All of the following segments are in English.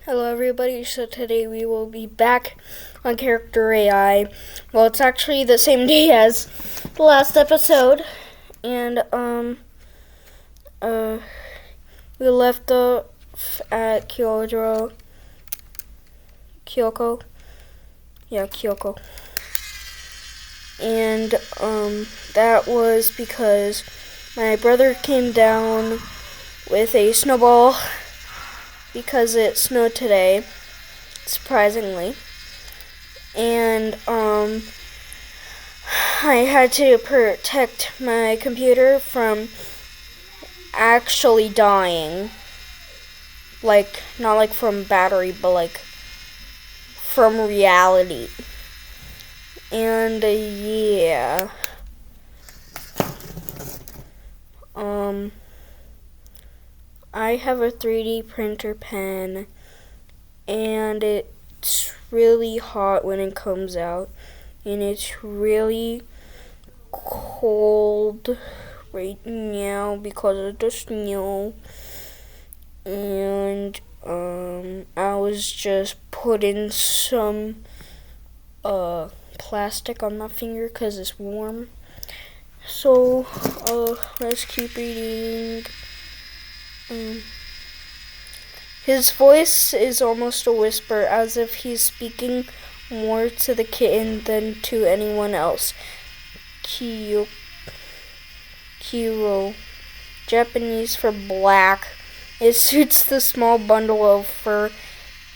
Hello everybody, so today we will be back on Character AI. Well, it's actually the same day as the last episode, and we left off at Kyoko. And that was because my brother came down with a snowball because it snowed today, surprisingly. And I had to protect my computer from actually dying. Like, not like from battery, but like from reality. And yeah. I have a 3D printer pen, and it's really hot when it comes out, and it's really cold right now because of the snow. And I was just putting some plastic on my finger because it's warm. So let's keep reading. His voice is almost a whisper, as if he's speaking more to the kitten than to anyone else. Kiro, Japanese for black. It suits the small bundle of fur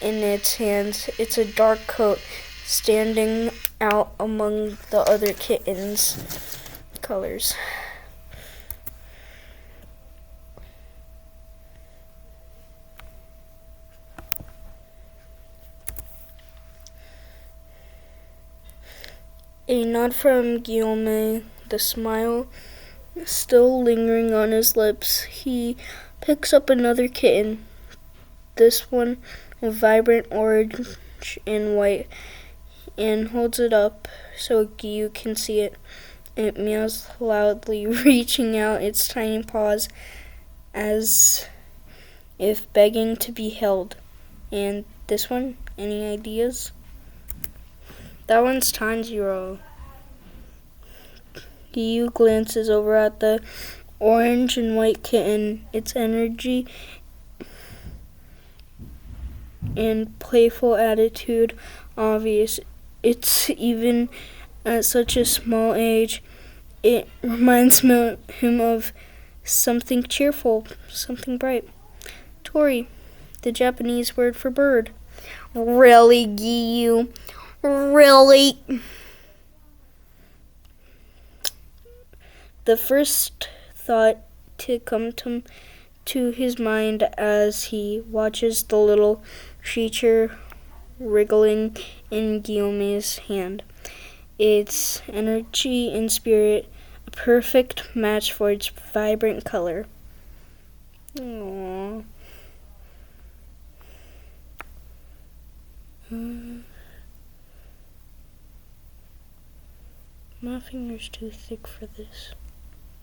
in its hands. It's a dark coat, standing out among the other kittens' colors. A nod from Guillaume, the smile still lingering on his lips. He picks up another kitten, this one a vibrant orange and white, and holds it up so you can see it. It meows loudly, reaching out its tiny paws as if begging to be held. And this one, any ideas? That one's Tanjiro. Yu glances over at the orange and white kitten, its energy and playful attitude obvious. It's even at such a small age, it reminds him of something cheerful, something bright. Tori, the Japanese word for bird. Really, Giyu? Really? The first thought to come to his mind as he watches the little creature wriggling in Guillaume's hand. Its energy and spirit, a perfect match for its vibrant color. Aww. My finger's too thick for this.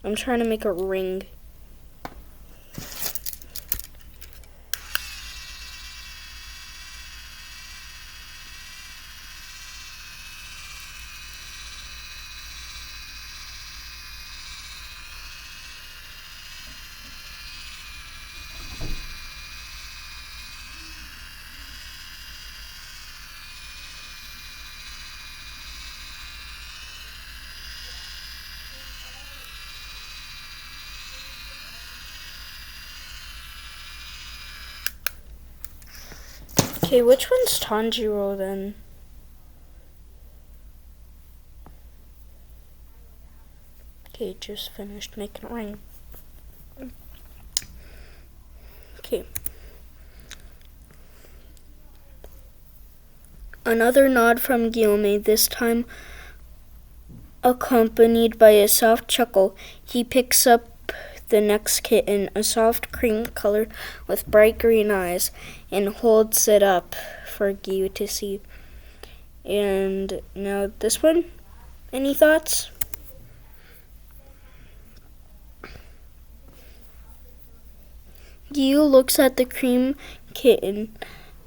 I'm trying to make a ring. Okay, which one's Tanjiro then? Okay, just finished making a ring. Okay. Another nod from Guillaume, this time accompanied by a soft chuckle. He picks up the next kitten, a soft cream color with bright green eyes, and holds it up for Gyu to see. And now this one, any thoughts? Gyu looks at the cream kitten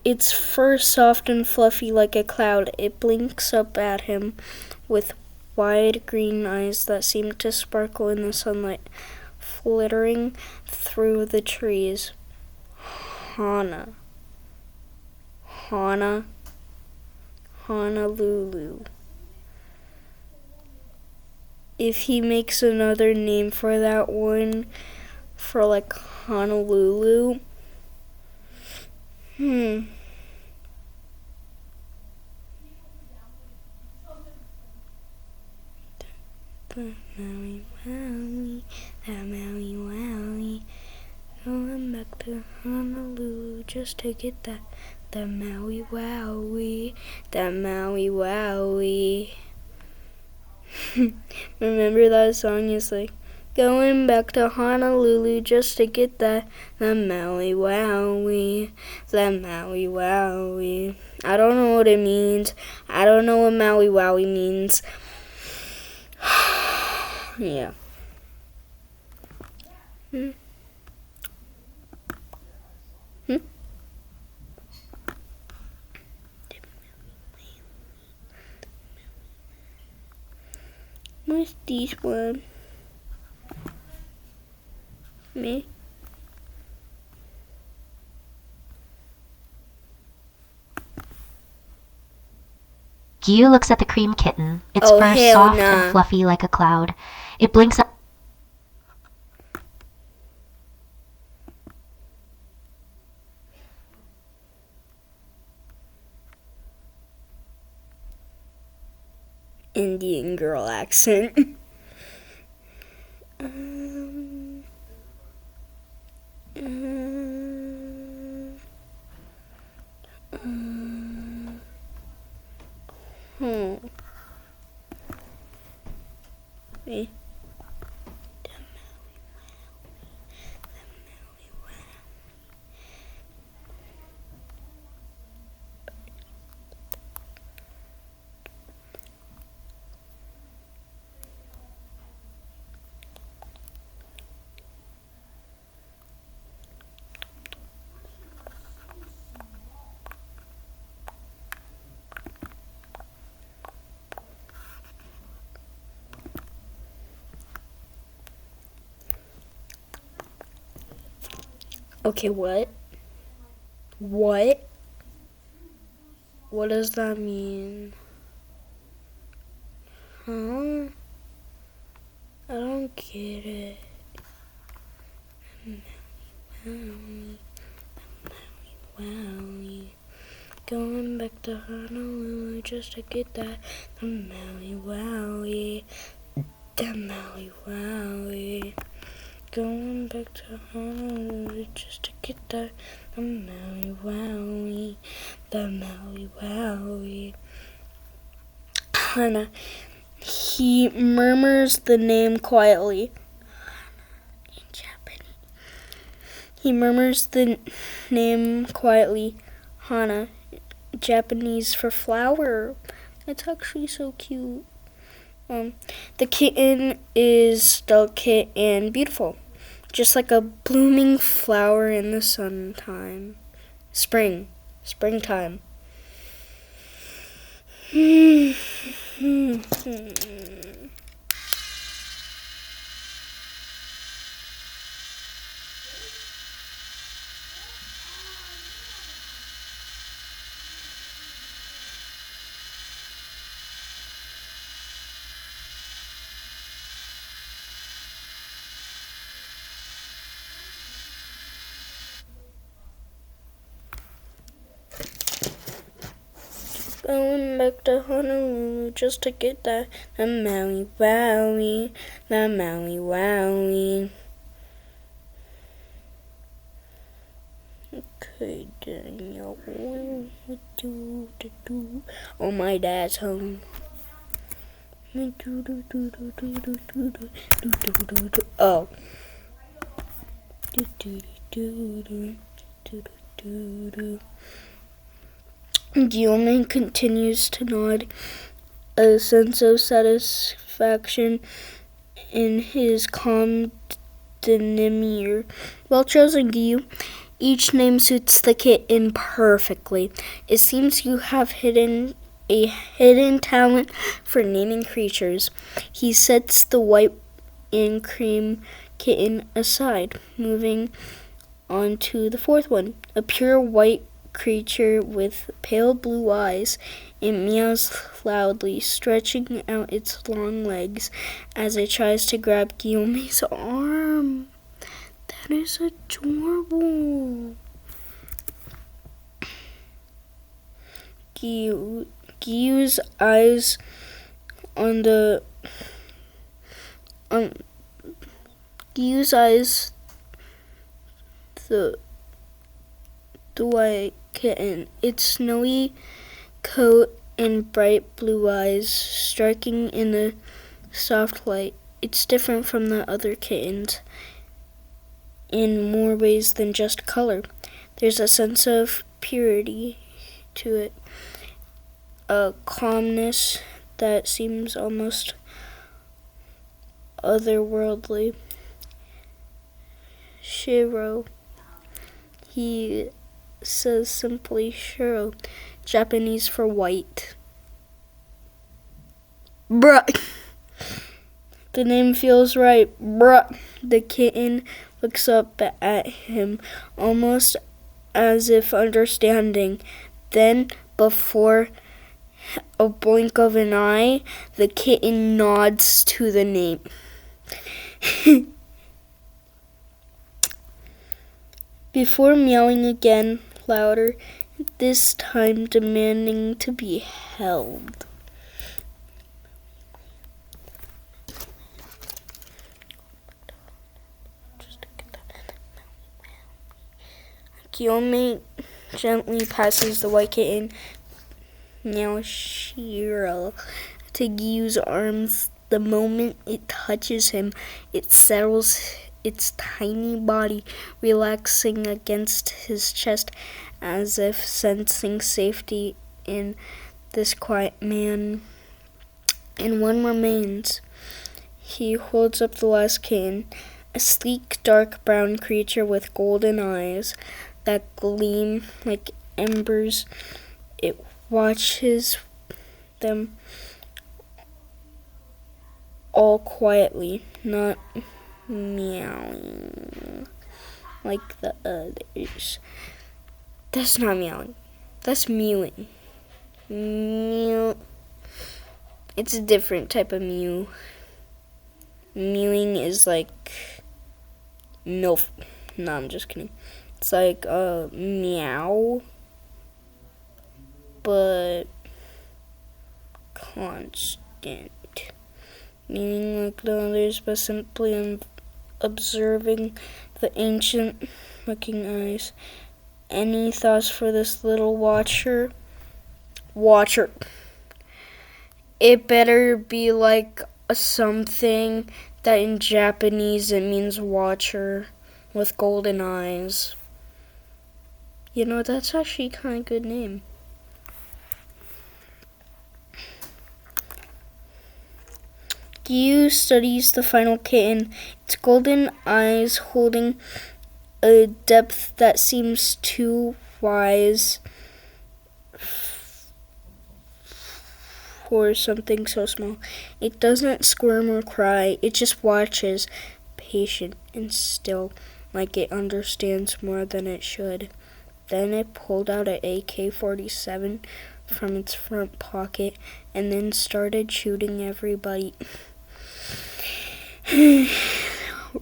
its fur soft and fluffy like a cloud. It blinks up at him with wide green eyes that seem to sparkle in the sunlight, flittering through the trees. Hana. Hana. Honolulu. If he makes another name for that one, for like Honolulu, The Maui Wowie, the Maui Wowie, going back to Honolulu just to get that. The Maui Wowie, the Maui Wowie. Remember that song is like, going back to Honolulu just to get that. The Maui Wowie, the Maui Wowie. I don't know what it means. I don't know what Maui Wowie means. Yeah. What's this one? Me? Gyu looks at the cream kitten, its fur soft and fluffy like a cloud. It blinks up. Indian girl accent. Me. Okay, what? What? What does that mean? Huh? I don't get it. Maui, Wowie. Going back to Honolulu just to get that. The Maui Wowie. The Maui Wowie. Going back to Honolulu just to get that. The Maui Wowie. The Maui Wowie. Hana. He murmurs the name quietly. In Japanese. He murmurs the name quietly. Hana. Japanese for flower. It's actually so cute. The kitten is delicate and beautiful, just like a blooming flower in the springtime. Going back to Honolulu just to get that. The Maui Wowie, the Maui Wowie. Okay, Daniel. Oh, my dad's home. Oh. Gilman continues to nod, a sense of satisfaction in his calm demeanor. Well chosen, Gyu. Each name suits the kitten perfectly. It seems you have a hidden talent for naming creatures. He sets the white and cream kitten aside, moving on to the fourth one, a pure white creature with pale blue eyes. It meows loudly, stretching out its long legs as it tries to grab Guillaume's arm. That is adorable. Guillaume's eyes on the Guillaume's eyes the white kitten, its snowy coat and bright blue eyes striking in the soft light. It's different from the other kittens in more ways than just color. There's a sense of purity to it, a calmness that seems almost otherworldly. Shiro, he says simply Shiro, Japanese for white. Bruh. The name feels right. Bruh. The kitten looks up at him, almost as if understanding. Then, before a blink of an eye, the kitten nods to the name. Before meowing again, louder, this time demanding to be held. Guillaume gently passes the white kitten, now Shiro, to Gyu's arms. The moment it touches him, it settles its tiny body, relaxing against his chest as if sensing safety in this quiet man. And one remains. He holds up the last kitten, a sleek, dark brown creature with golden eyes that gleam like embers. It watches them all quietly, not meowing like the others. That's not meowing. That's mewing. Mew. It's a different type of mew. Mewing is like no. No, I'm just kidding. It's like meow, but constant. Meaning like the others, but simply observing the ancient-looking eyes. Any thoughts for this little watcher? Watcher. It better be like something that in Japanese it means watcher with golden eyes. You know, that's actually kind of good name. Gyu studies the final kitten, its golden eyes holding a depth that seems too wise for something so small. It doesn't squirm or cry, it just watches, patient and still, like it understands more than it should. Then it pulled out an AK-47 from its front pocket and then started shooting everybody.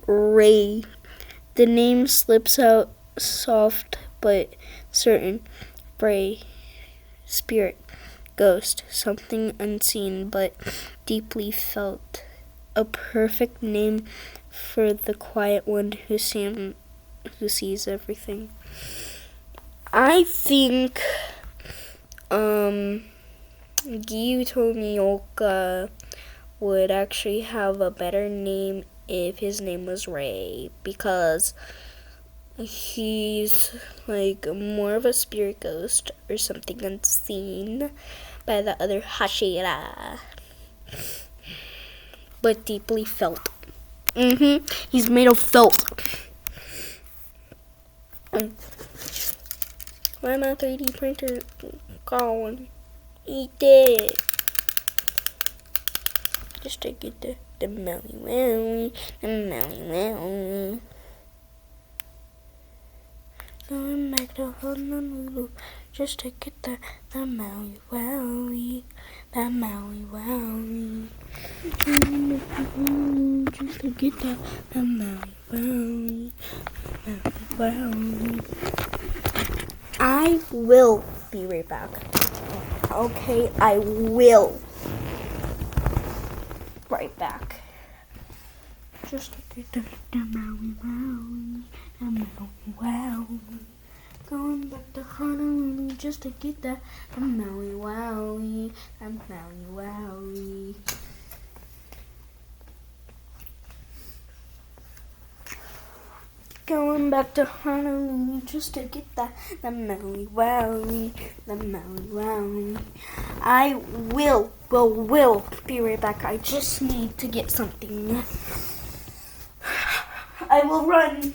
Ray. The name slips out soft but certain. Bray. Spirit. Ghost. Something unseen but deeply felt. A perfect name for the quiet one who sees everything. I think Gyuto Miyoka would actually have a better name if his name was Ray, because he's like more of a spirit ghost or something unseen by the other Hashira, but deeply felt. He's made of felt. Why my 3D printer gone? Eat it. Just to get the Maui Wowie, the Maui Wowie. Going back to Honolulu just to get the Maui Wowie, the Maui Wowie. Just to get the Maui Wowie, Maui Wowie. I will be right back. Okay, I will. Right back. Just to get the Maui Wowie, the Maui Wowie. Going back to Honolulu just to get the Maui Wowie, the Maui Wowie. Going back to Honolulu just to get the Maui Wowie, the Maui Wowie. I will be right back. I just need to get something. I will run.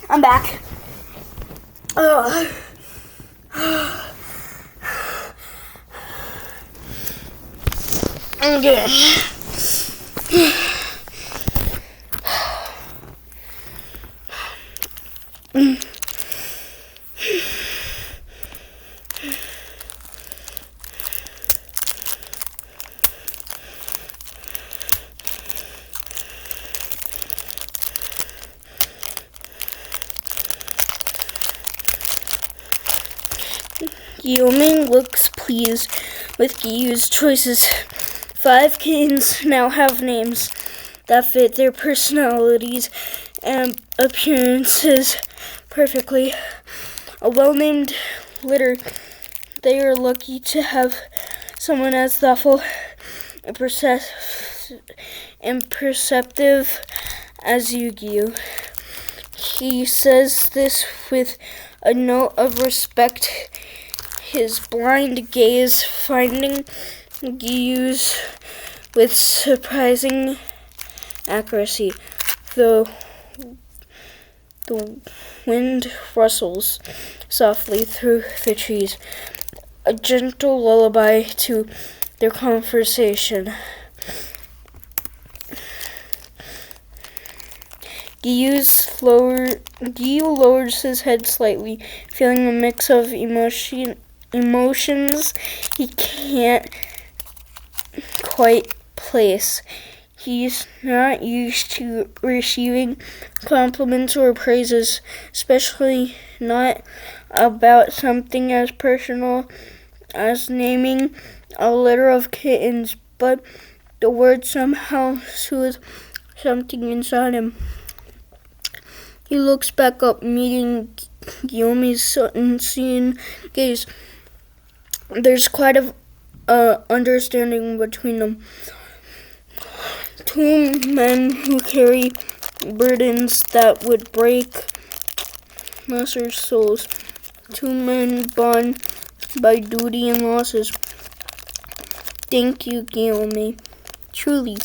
I'm back. I'm good. Yoming looks pleased with Giyu's choices. 5 kittens now have names that fit their personalities and appearances perfectly. A well-named litter. They are lucky to have someone as thoughtful and perceptive as you, Giyu. He says this with a note of respect, his blind gaze finding Giyu's with surprising accuracy. The wind rustles softly through the trees, a gentle lullaby to their conversation. Giyu lowers his head slightly, feeling a mix of emotions he can't quite place. He's not used to receiving compliments or praises, especially not about something as personal as naming a litter of kittens, but the words somehow soothe something inside him. He looks back up, meeting Guillaume's unseen gaze. There's quite a understanding between them. 2 men who carry burdens that would break lesser souls. 2 men bond by duty and losses. Thank you, Guillaume. Truly.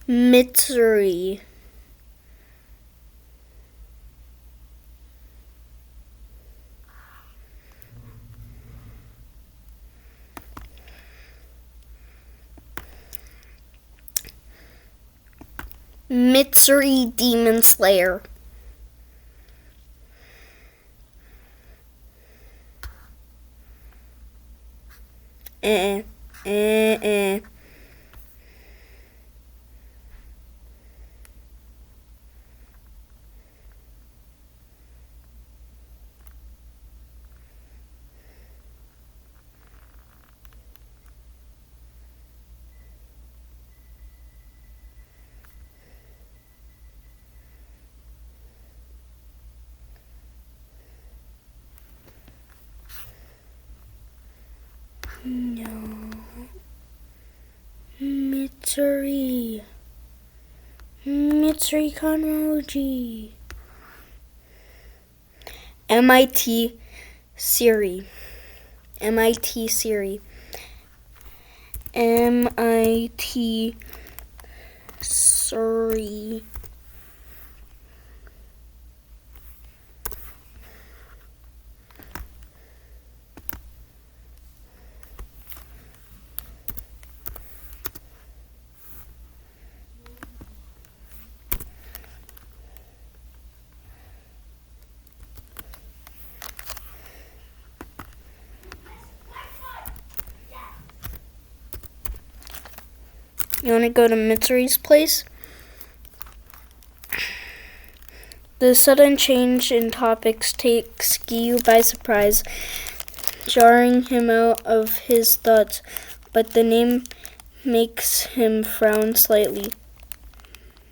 Mitsuri. Mitsuri Demon Slayer. No. Mitsuri. Mitsuri Kanroji. MIT Siri. MIT Siri. MIT Siri. You want to go to Mitsuri's place? The sudden change in topics takes Giyu by surprise, jarring him out of his thoughts, but the name makes him frown slightly.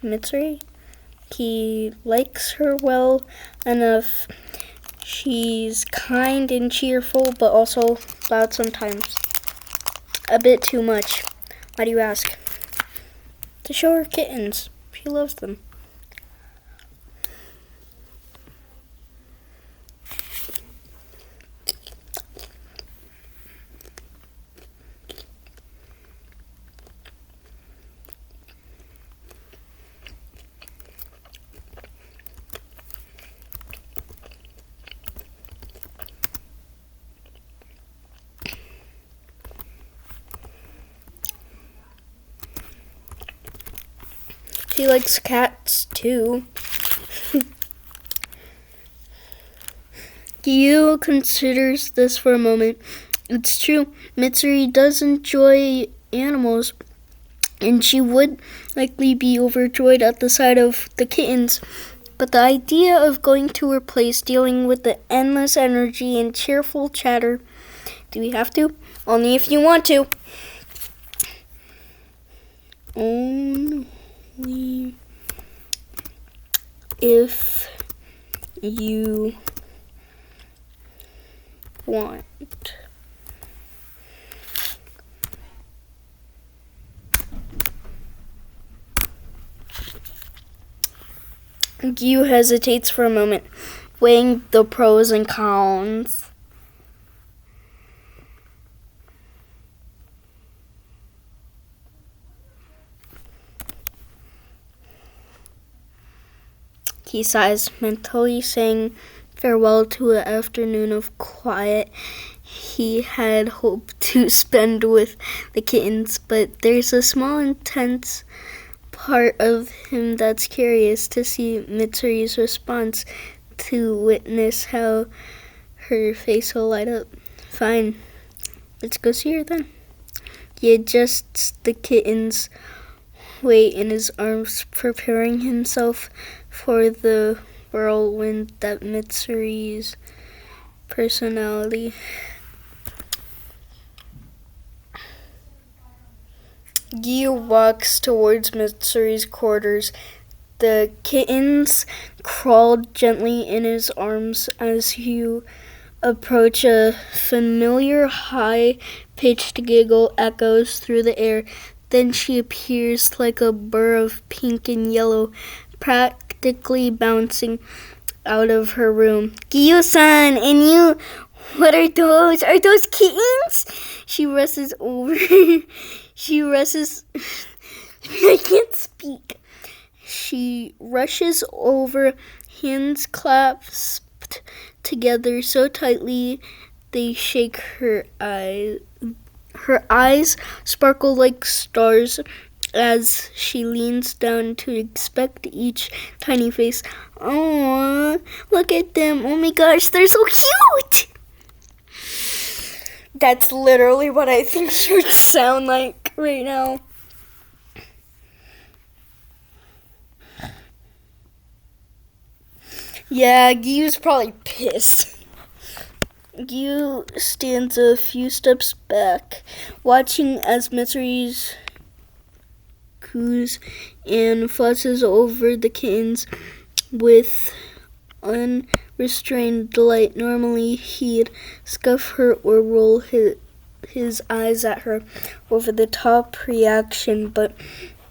Mitsuri? He likes her well enough. She's kind and cheerful, but also loud sometimes. A bit too much. Why do you ask? To show her kittens. She loves them. She likes cats too. Giyu considers this for a moment. It's true, Mitsuri does enjoy animals, and she would likely be overjoyed at the sight of the kittens. But the idea of going to her place, dealing with the endless energy and cheerful chatter, do we have to? Only if you want to. Only if you want. Giyu hesitates for a moment, weighing the pros and cons. He sighs, mentally saying farewell to an afternoon of quiet he had hoped to spend with the kittens, but there's a small intense part of him that's curious to see Mitsuri's response, to witness how her face will light up. Fine, let's go see her then. He adjusts the kitten's weight in his arms, preparing himself for the whirlwind that Mitsuri's personality. Giyu walks towards Mitsuri's quarters. The kittens crawled gently in his arms as you approach. A familiar high-pitched giggle echoes through the air. Then she appears like a burr of pink and yellow, practically bouncing out of her room. Giyu-san, and you, what are those? Are those kittens? She rushes over. I can't speak. She rushes over, hands clasped together so tightly they shake her eyes. Her eyes sparkle like stars as she leans down to inspect each tiny face. Oh, look at them. Oh my gosh, they're so cute. That's literally what I think she would sound like right now. Yeah, Gyu's probably pissed. Gyu stands a few steps back, watching as Mitsuru's coos and fusses over the kittens with unrestrained delight. Normally, he'd scuff her or roll his eyes at her over-the-top reaction, but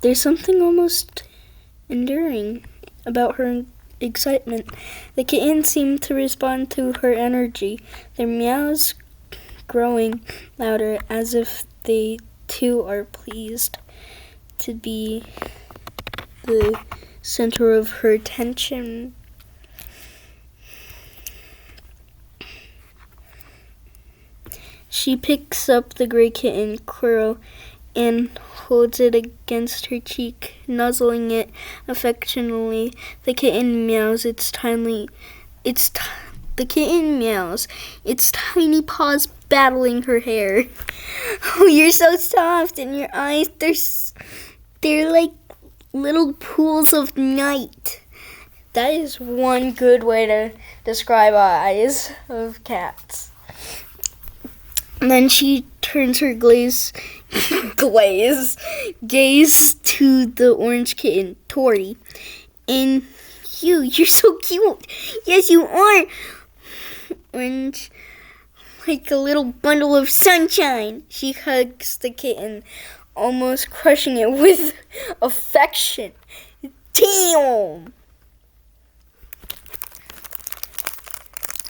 there's something almost endearing about her excitement. The kittens seem to respond to her energy, their meows growing louder as if they too are pleased to be the center of her attention. She picks up the gray kitten, Quirrell, and holds it against her cheek, nuzzling it affectionately. The kitten meows its tiny paws battling her hair. Oh, you're so soft, and your eyes, they're like little pools of night. That is one good way to describe eyes of cats. And then she turns her gaze to the orange kitten, Tori. And you're so cute. Yes, you are. Orange, like a little bundle of sunshine. She hugs the kitten, almost crushing it with affection. Damn.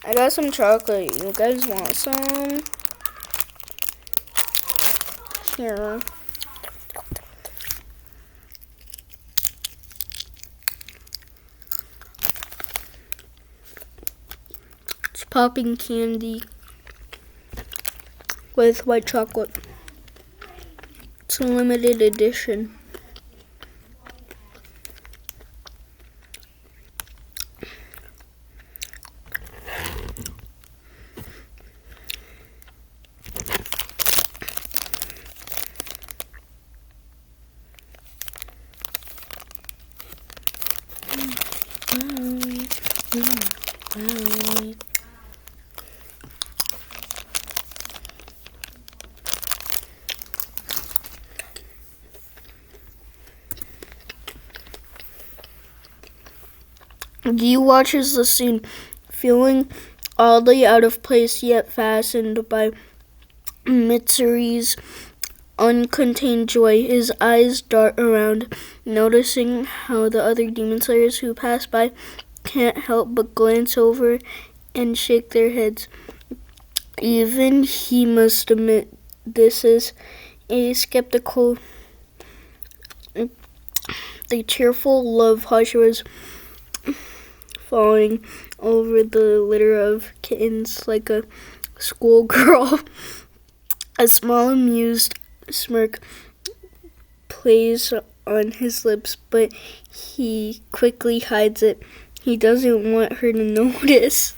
I got some chocolate. You guys want some? Here. It's popping candy with white chocolate. It's a limited edition. Gyu watches the scene, feeling oddly out of place yet fascinated by Mitsuru's uncontained joy. His eyes dart around, noticing how the other demon slayers who pass by can't help but glance over and shake their heads. Even he must admit this is a skeptical. The cheerful love hush was falling over the litter of kittens like a schoolgirl. A small amused smirk plays on his lips, but he quickly hides it. He doesn't want her to notice.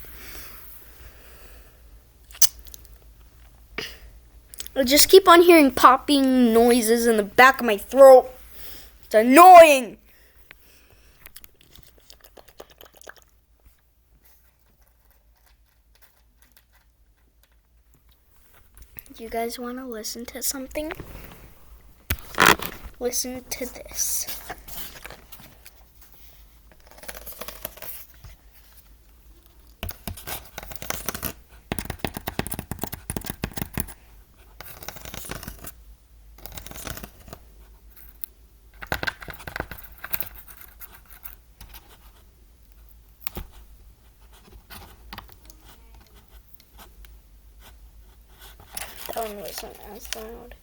I just keep on hearing popping noises in the back of my throat. It's annoying. Do you guys want to listen to something? Listen to this. That one wasn't as loud.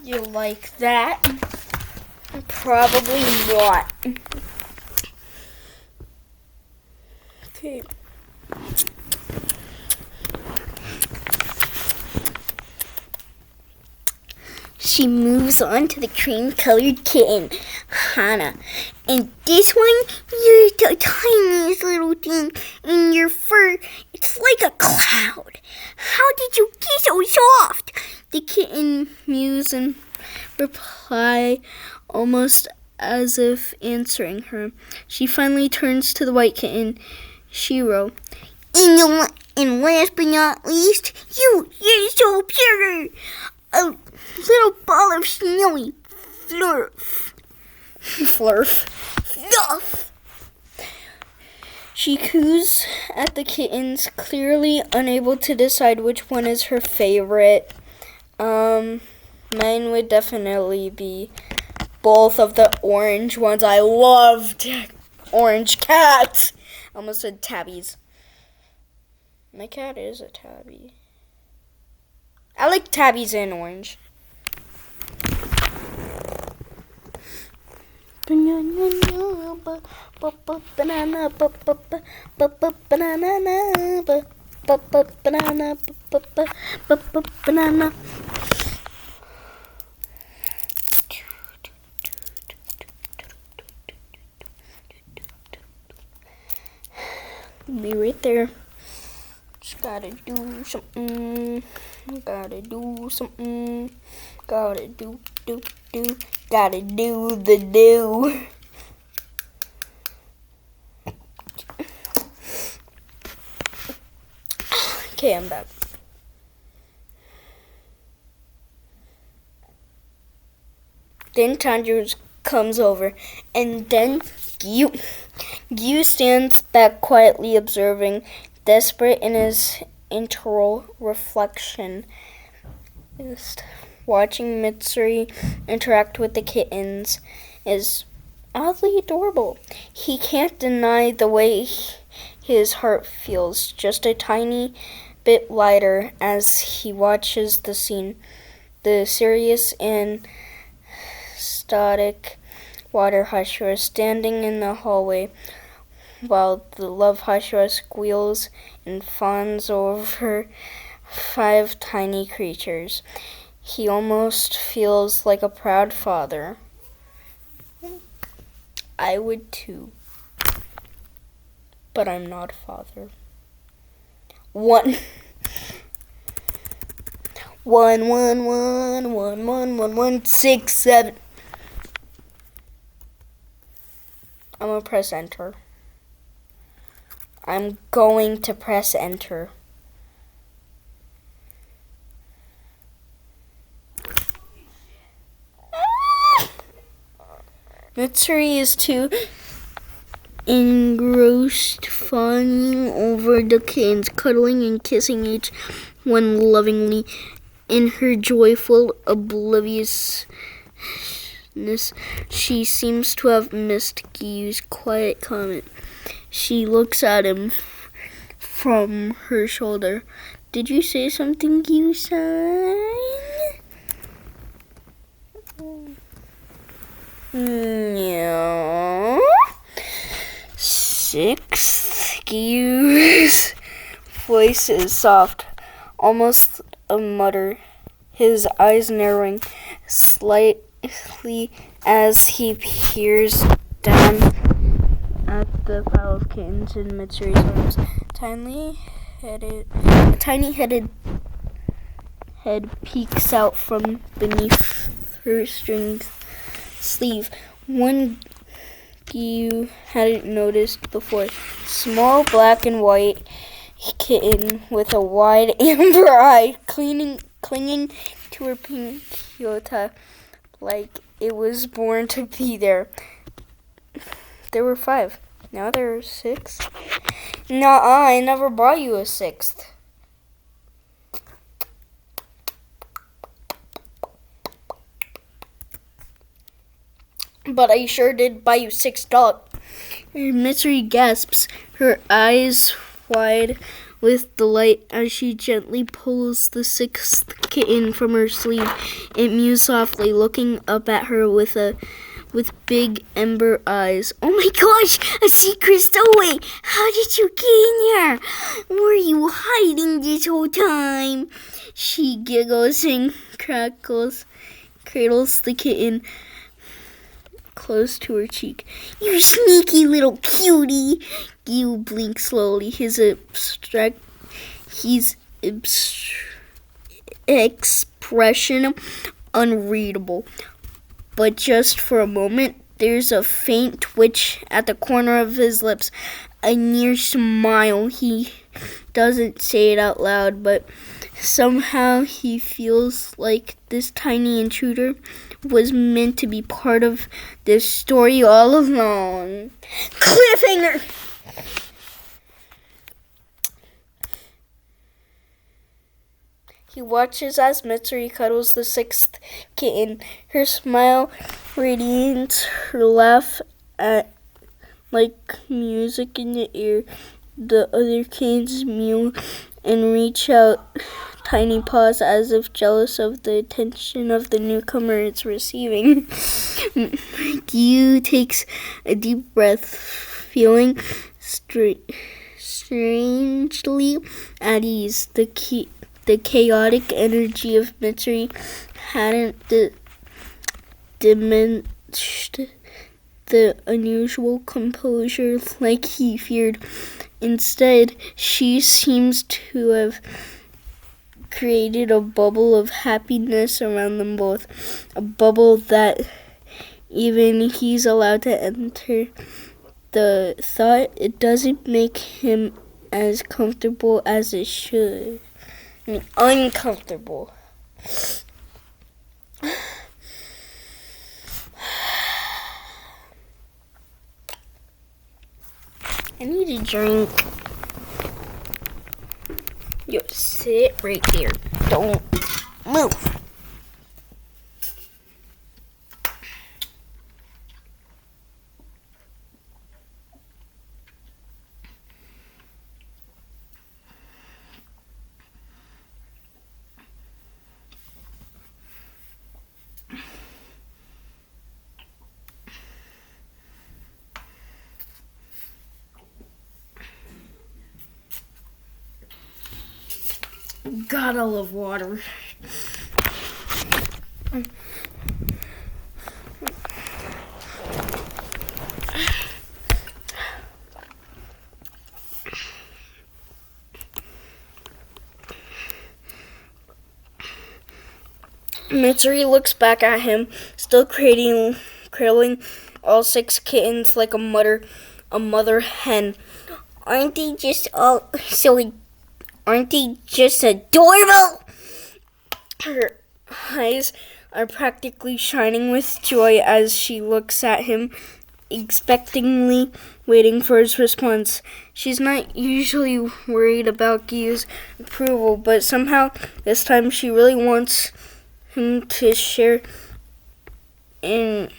You like that? Probably not. Okay. She moves on to the cream-colored kitten, Hannah. And this one, you're the tiniest little thing, and your fur, it's like a cloud. How did you get so soft? The kitten mews and reply, almost as if answering her. She finally turns to the white kitten, Shiro. And last but not least, you're so pure. A little ball of snowy fluff. She coos at the kittens, clearly unable to decide which one is her favorite. Mine would definitely be both of the orange ones. I loved orange cats. I almost said tabbies. My cat is a tabby. I like tabbies and orange. Banana. Be right there. Just gotta do something. Gotta do the do. Okay, I'm back. Then Tanjiro comes over, and then Gyu stands back quietly observing, desperate in his internal reflection. Watching Mitsuri interact with the kittens is oddly adorable. He can't deny the way his heart feels just a tiny bit lighter as he watches the scene. The serious and static water Hashira standing in the hallway while the love Hashira squeals and fawns over 5 tiny creatures. He almost feels like a proud father. I would too. But I'm not a father. 1 1 1 1 1 1 1 1 6 7. I'm gonna press enter. I'm going to press enter. Mitsuri is too engrossed, fawning over the kittens, cuddling and kissing each one lovingly. In her joyful obliviousness, she seems to have missed Gyu's quiet comment. She looks at him from her shoulder. Did you say something, Gyu-san? No. 6. Gyu's voice is soft, almost a mutter, his eyes narrowing slightly as he peers down at the pile of kittens in Mitsuri's arms. A tiny-headed head peeks out from beneath her string sleeve. One Gyu hadn't noticed before. Small black and white kitten with a wide amber eye clinging to her pink Kyota like it was born to be there. There were 5. Now there are 6. Nuh-uh, I never bought you a 6th. But I sure did buy you $6. Mitsuri gasps, her eyes wide with delight as she gently pulls the sixth kitten from her sleeve. It mews softly, looking up at her with big ember eyes. "Oh my gosh, a secret stowaway! How did you get in here? Were you hiding this whole time?" She giggles and cradles the kitten close to her cheek. "You sneaky little cutie!" Gil blinks slowly, his expression unreadable. But just for a moment, there's a faint twitch at the corner of his lips, a near smile. He doesn't say it out loud, but somehow he feels like this tiny intruder was meant to be part of this story all along. Cliffhanger! He watches as Mitsuri cuddles the sixth kitten. Her smile radiates, her laugh like music in the air. The other kittens mew and reach out tiny paws as if jealous of the attention of the newcomer it's receiving. Gyu takes a deep breath, feeling strangely at ease. The chaotic energy of Mitsuri hadn't diminished the unusual composure like he feared. Instead, she seems to have created a bubble of happiness around them both, a bubble that even he's allowed to enter. The thought, it doesn't make him as comfortable as it should. I mean, uncomfortable. I need a drink. You sit right there. Don't move. God, I love water. Mitsuri looks back at him, still cradling all six kittens like a mother hen. Aren't they just adorable? Her eyes are practically shining with joy as she looks at him, expectantly waiting for his response. She's not usually worried about Gyu's approval, but somehow this time she really wants him to share in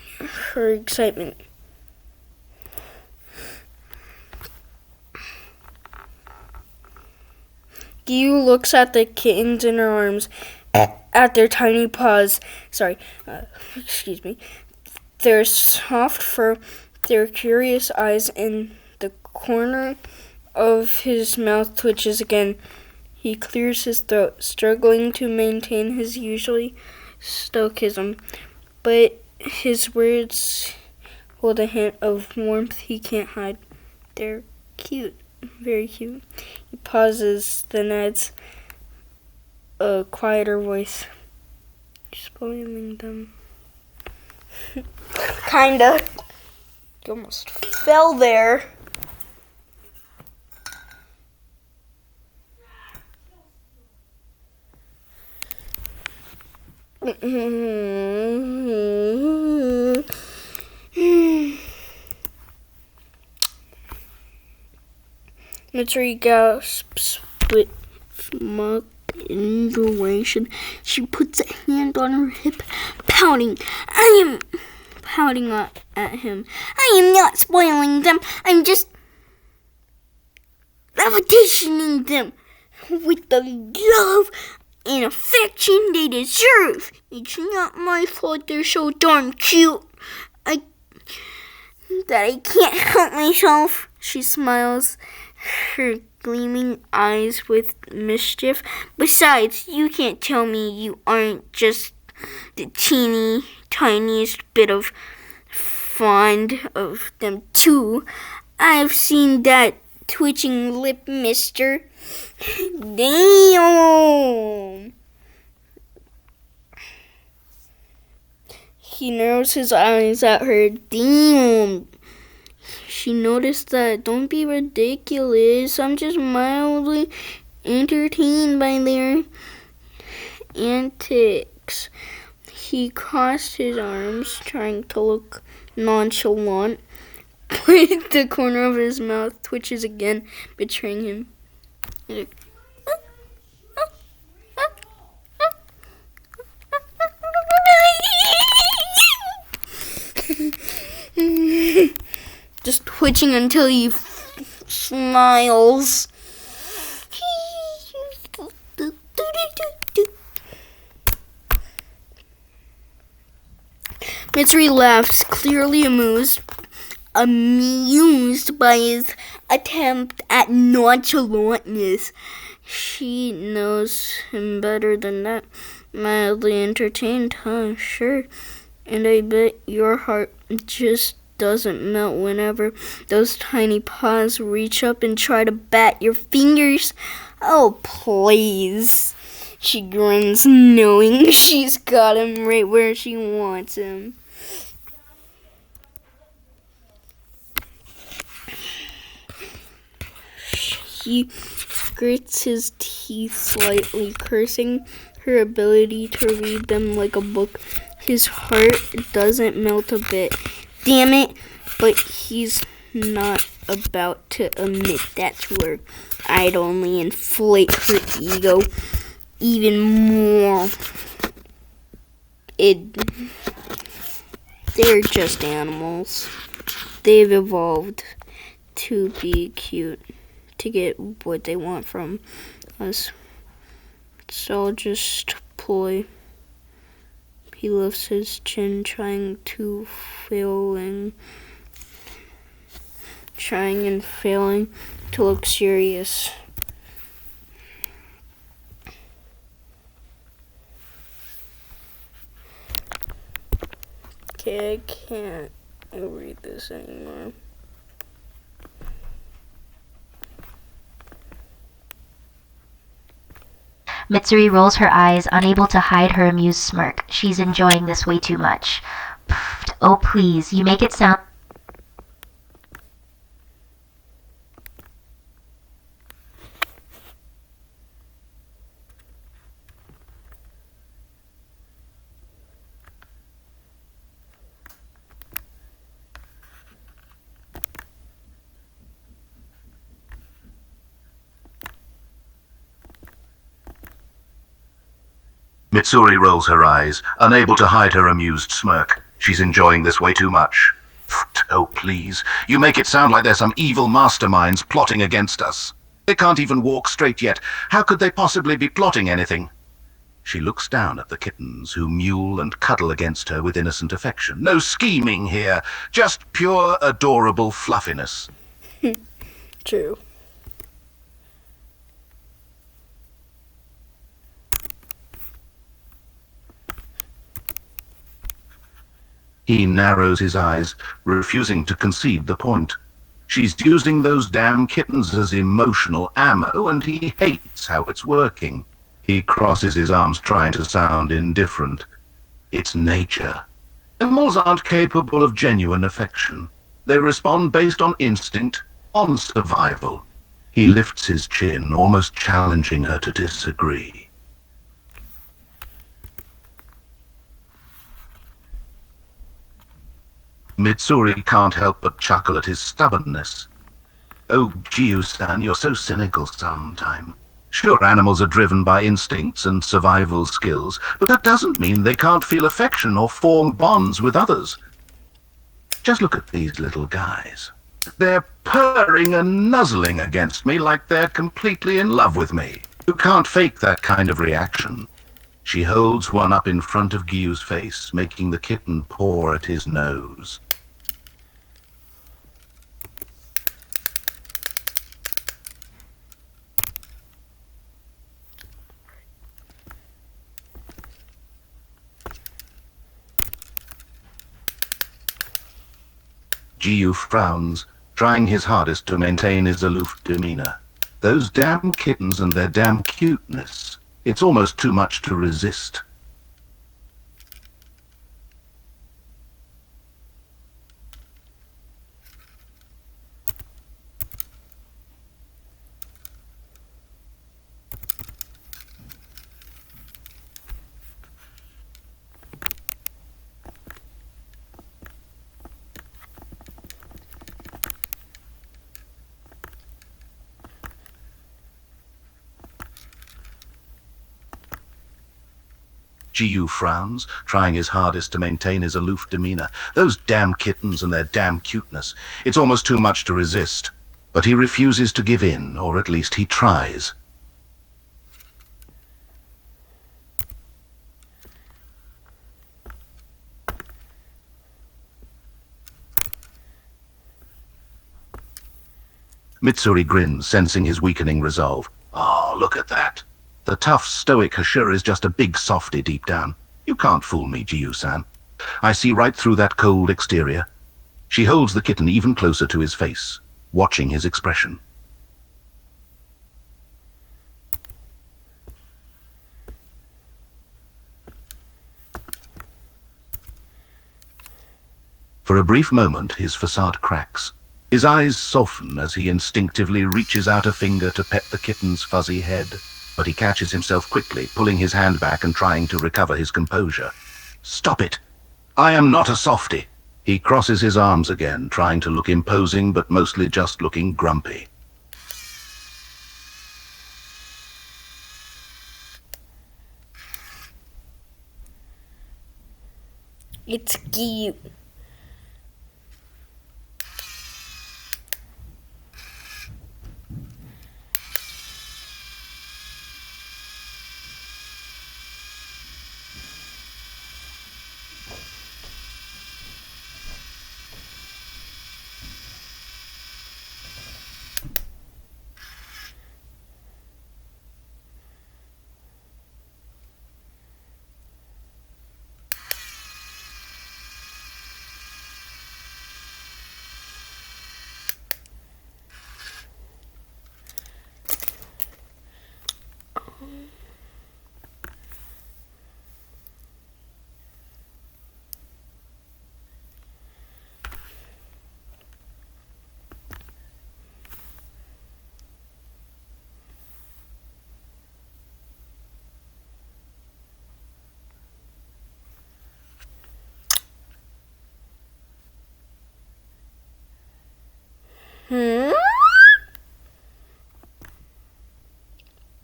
her excitement. Gyu looks at the kittens in her arms, at their tiny paws. Their soft fur, their curious eyes, and the corner of his mouth twitches again. He clears his throat, struggling to maintain his usually stoicism, but his words hold a hint of warmth he can't hide. They're cute, very cute. He pauses, then adds a quieter voice. Spoiling them. Kinda. You almost fell there. Mitsuri gasps with mock indignation. She puts a hand on her hip, pouting. I am pouting at him. I am not spoiling them. I'm just... ravitationing them with the love and affection they deserve. It's not my fault they're so darn cute. I can't help myself. She smiles, her gleaming eyes with mischief. Besides, you can't tell me you aren't just the teeny tiniest bit of fond of them too. I've seen that twitching lip, mister. Damn! He narrows his eyes at her. Damn! She noticed that. Don't be ridiculous. I'm just mildly entertained by their antics. He crossed his arms, trying to look nonchalant, but the corner of his mouth twitches again, betraying him. Just twitching until he smiles. Mitsuri laughs, clearly amused by his attempt at nonchalantness. She knows him better than that. Mildly entertained, huh? Sure. And I bet your heart just doesn't melt whenever those tiny paws reach up and try to bat your fingers. Oh, please. She grins, knowing she's got him right where she wants him. He grits his teeth slightly, cursing her ability to read them like a book. His heart doesn't melt a bit. Damn it, but he's not about to admit that to her. I'd only inflate her ego even more. They're just animals. They've evolved to be cute, to get what they want from us. It's all just ploy. He lifts his chin, trying and failing to look serious. Okay, I can't read this anymore. Mitsuri rolls her eyes, unable to hide her amused smirk. She's enjoying this way too much. Oh, please, you make it sound... Mitsuri rolls her eyes, unable to hide her amused smirk. She's enjoying this way too much. Oh, please. You make it sound like there's some evil masterminds plotting against us. They can't even walk straight yet. How could they possibly be plotting anything? She looks down at the kittens, who mewl and cuddle against her with innocent affection. No scheming here, just pure, adorable fluffiness. True. He narrows his eyes, refusing to concede the point. She's using those damn kittens as emotional ammo, and he hates how it's working. He crosses his arms, trying to sound indifferent. It's nature. Animals aren't capable of genuine affection. They respond based on instinct, on survival. He lifts his chin, almost challenging her to disagree. Mitsuri can't help but chuckle at his stubbornness. Oh, Jiu-san, you're so cynical sometimes. Sure, animals are driven by instincts and survival skills, but that doesn't mean they can't feel affection or form bonds with others. Just look at these little guys. They're purring and nuzzling against me like they're completely in love with me. You can't fake that kind of reaction. She holds one up in front of Gyu's face, making the kitten paw at his nose. Gyu frowns, trying his hardest to maintain his aloof demeanor. Those damn kittens and their damn cuteness. It's almost too much to resist. Gyu frowns, trying his hardest to maintain his aloof demeanor. Those damn kittens and their damn cuteness. It's almost too much to resist. But he refuses to give in, or at least he tries. Mitsuri grins, sensing his weakening resolve. Oh, look at that. The tough, stoic Hashira is just a big softy deep down. You can't fool me, Gyu-san. I see right through that cold exterior. She holds the kitten even closer to his face, watching his expression. For a brief moment, his facade cracks. His eyes soften as he instinctively reaches out a finger to pet the kitten's fuzzy head. But he catches himself quickly, pulling his hand back and trying to recover his composure. Stop it! I am not a softy! He crosses his arms again, trying to look imposing, but mostly just looking grumpy. It's cute.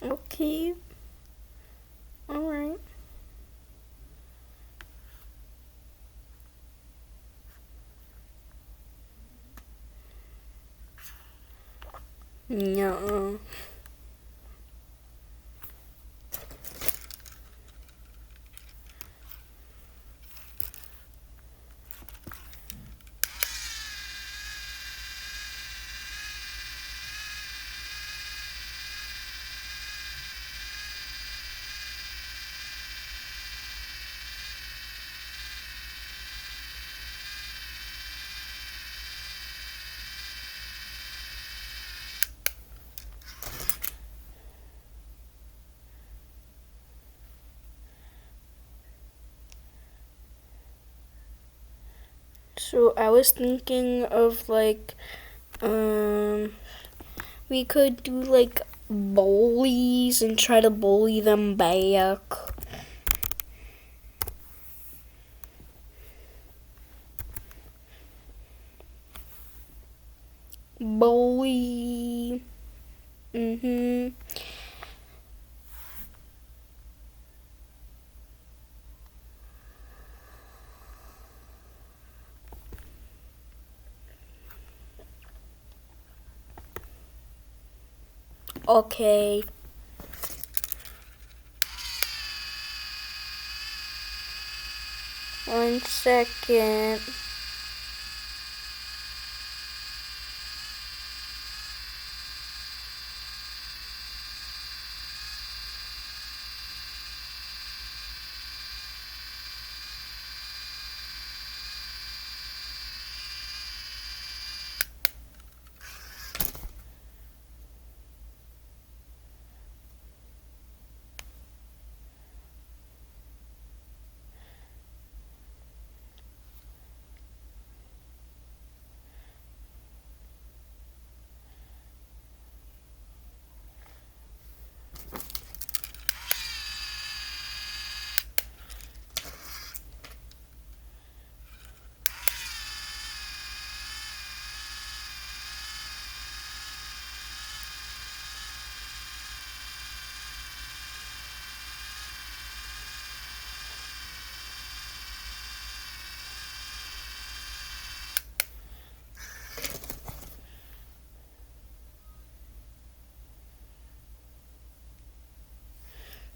Okay. Alright. No. So I was thinking of like, we could do like bullies and try to bully them back. Bully. Okay. One second.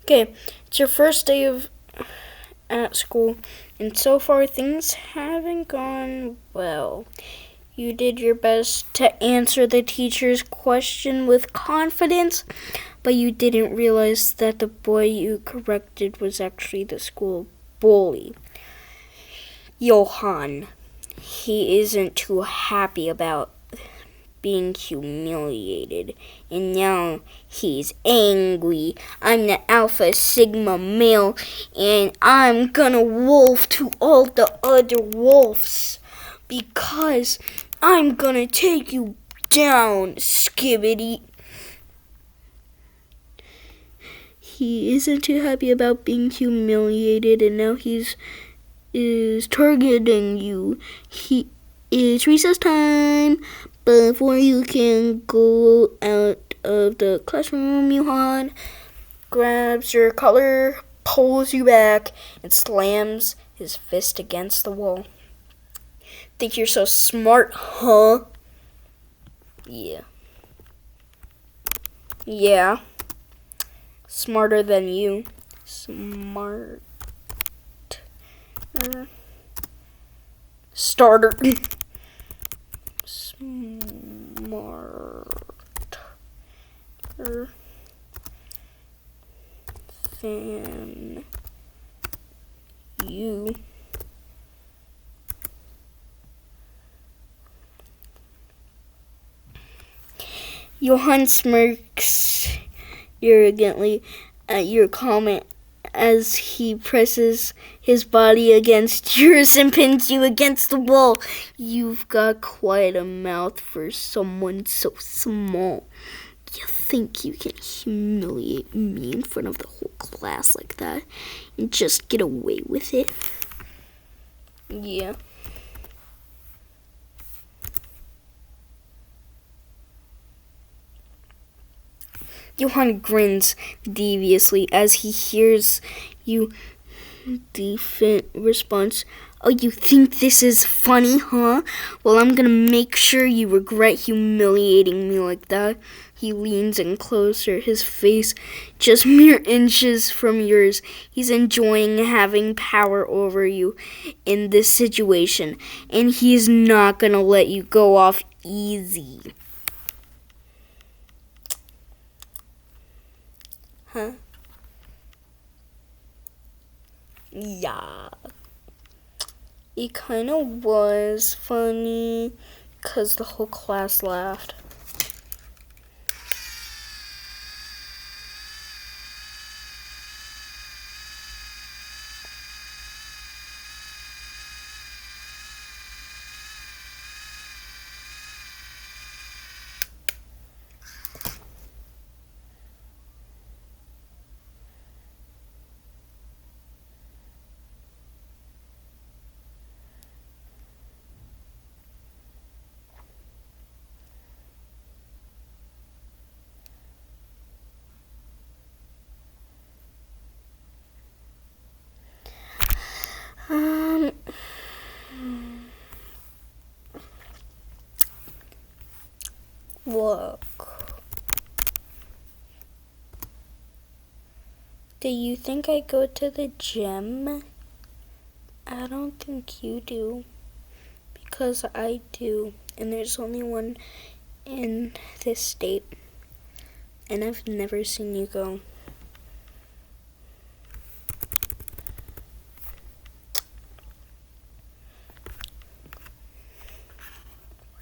Okay, it's your first day at school, and so far things haven't gone well. You did your best to answer the teacher's question with confidence, but you didn't realize that the boy you corrected was actually the school bully. Johann. He isn't too happy about being humiliated, and now he's angry. I'm the Alpha Sigma male, and I'm gonna wolf to all the other wolves, because I'm gonna take you down, Skibbity. He isn't too happy about being humiliated, and now he's targeting you. It's recess time. Before you can go out of the classroom, Johan grabs your collar, pulls you back, and slams his fist against the wall. Think you're so smart, huh? Yeah. Yeah. Smarter than you. Smart. Starter. Smarter than you. Johann smirks arrogantly at your comment as he presses his body against yours and pins you against the wall. You've got quite a mouth for someone so small. You think you can humiliate me in front of the whole class like that and just get away with it? Yeah. Johann grins deviously as he hears you defiant response. Oh, you think this is funny, huh? Well, I'm gonna make sure you regret humiliating me like that. He leans in closer, his face just mere inches from yours. He's enjoying having power over you in this situation, and he's not gonna let you go off easy. Huh? Yeah. It kind of was funny because the whole class laughed. Look. Do you think I go to the gym? I don't think you do. Because I do. And there's only one in this state. And I've never seen you go.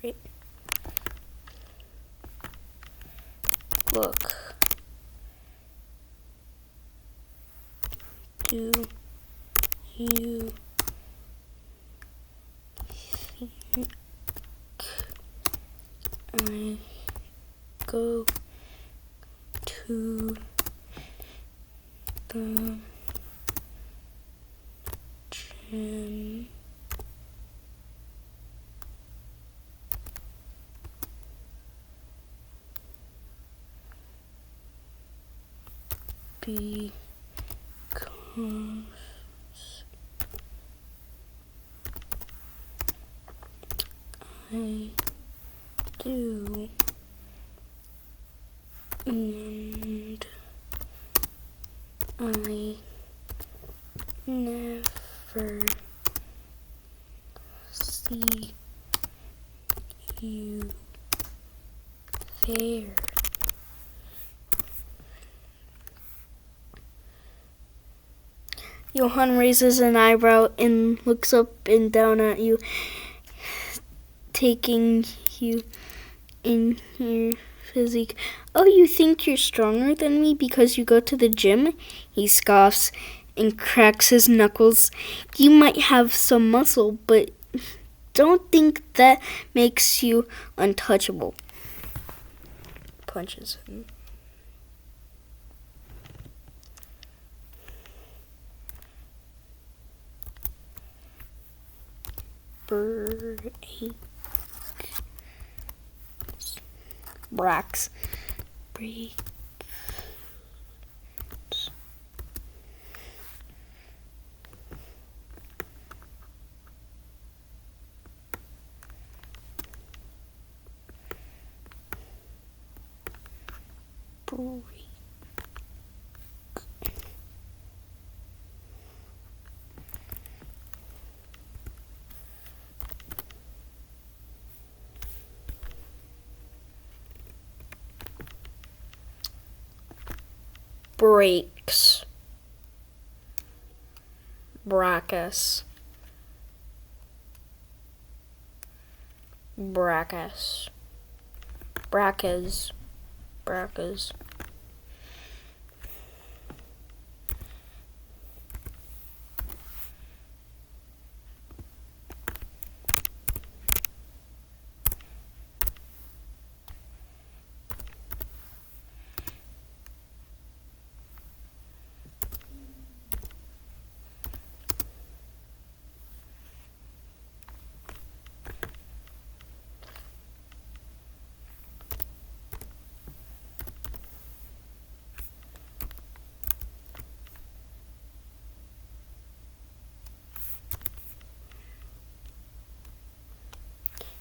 Right. Look. Do you think I go to the gym? Because I do, and I never see you there. Johann raises an eyebrow and looks up and down at you, taking you in your physique. Oh, you think you're stronger than me because you go to the gym? He scoffs and cracks his knuckles. You might have some muscle, but don't think that makes you untouchable. Punches him. Brax. Break. Breaks. Brackus. Brackus. Brackers. Brackers.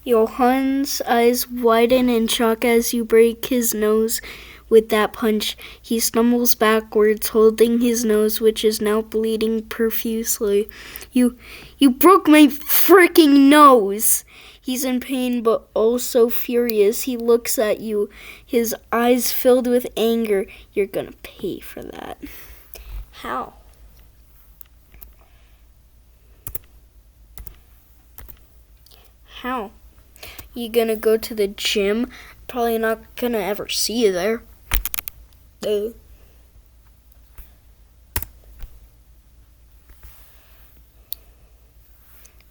Johann's eyes widen in shock as you break his nose with that punch. He stumbles backwards, holding his nose, which is now bleeding profusely. You broke my freaking nose! He's in pain, but also furious. He looks at you, his eyes filled with anger. You're gonna pay for that. How? How? You gonna go to the gym? Probably not gonna ever see you there.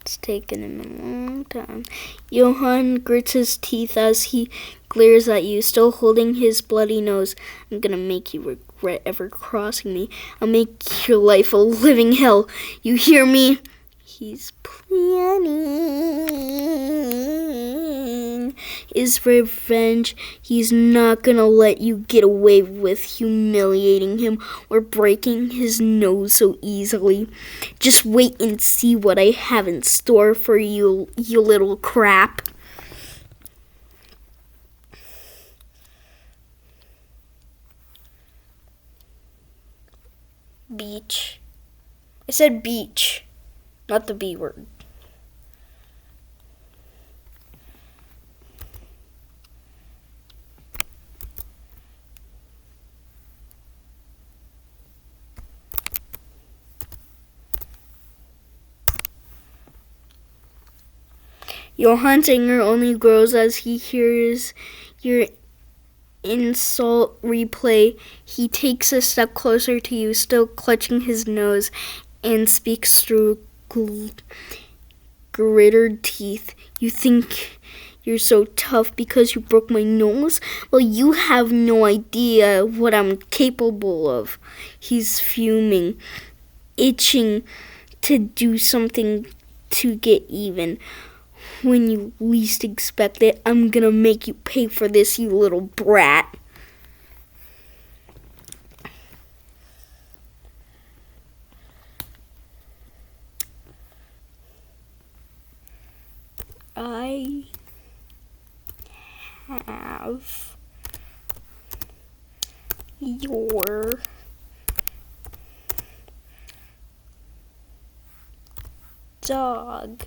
It's taken him a long time. Johann grits his teeth as he glares at you, still holding his bloody nose. I'm gonna make you regret ever crossing me. I'll make your life a living hell. You hear me? He's planning his revenge. He's not gonna let you get away with humiliating him or breaking his nose so easily. Just wait and see what I have in store for you, you little crap. Beach. I said beach, not the B word. Johann's anger only grows as he hears your insult replay. He takes a step closer to you, still clutching his nose, and speaks through gritted teeth. You think you're so tough because you broke my nose? Well, you have no idea what I'm capable of. He's fuming, itching to do something to get even. When you least expect it, I'm gonna make you pay for this, you little brat. I have your dog.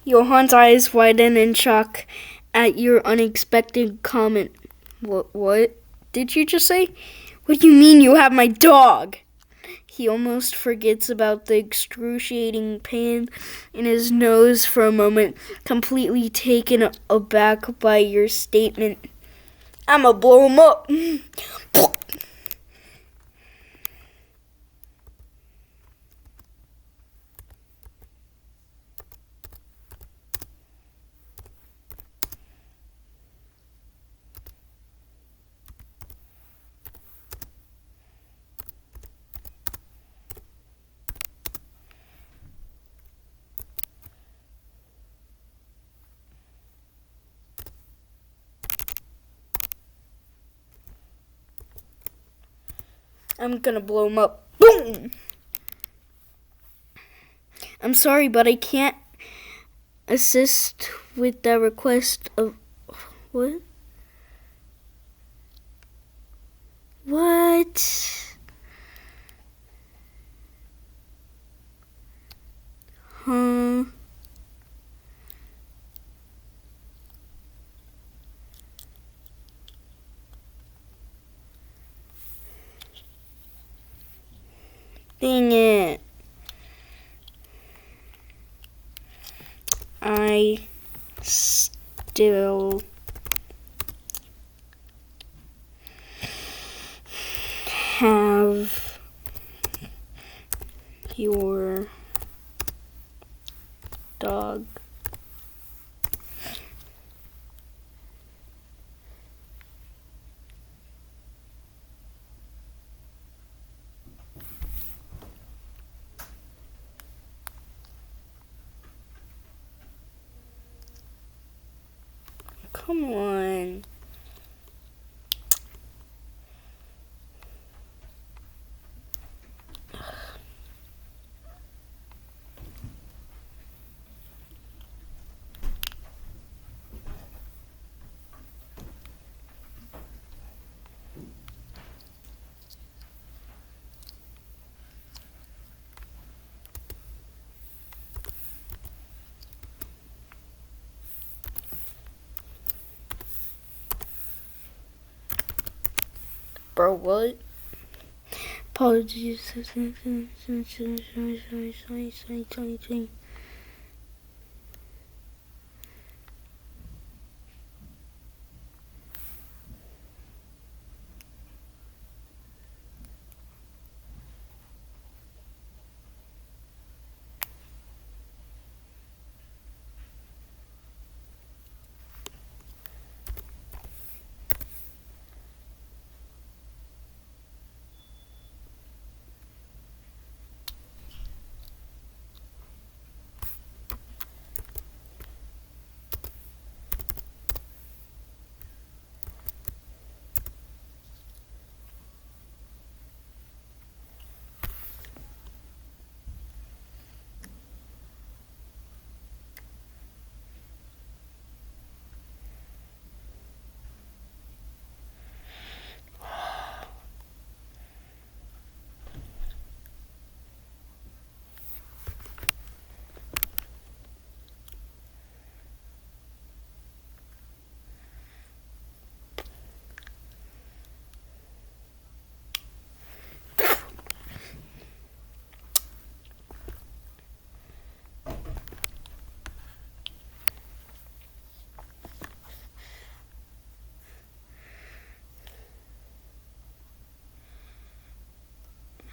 Johann's eyes widen in shock at your unexpected comment. What did you just say? What do you mean you have my dog? He almost forgets about the excruciating pain in his nose for a moment, completely taken aback by your statement. I'ma blow him up. I'm gonna blow him up. Boom! I'm sorry, but I can't assist with that request of... What? What? Huh? Dang it. I still have your dog. Come on. Bro, what? Apologies. Sorry.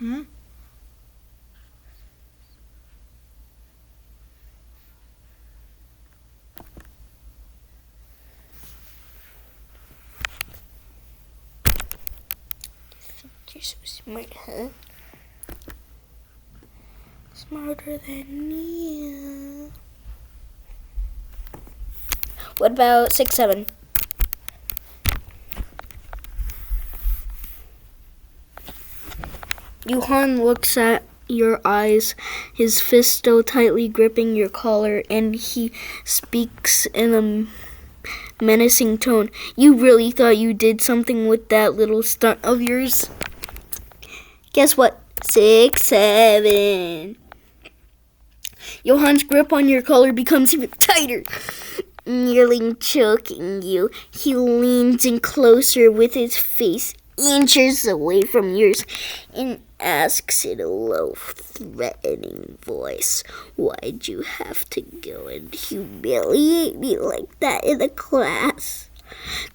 You're so smart, huh? Smarter than me. What about 6, 7? Johan looks at your eyes, his fist still tightly gripping your collar, and he speaks in a menacing tone. You really thought you did something with that little stunt of yours? Guess what? 6, 7. Johan's grip on your collar becomes even tighter, nearly choking you. He leans in closer with his face inches away from yours and asks in a low, threatening voice, "Why'd you have to go and humiliate me like that in the class?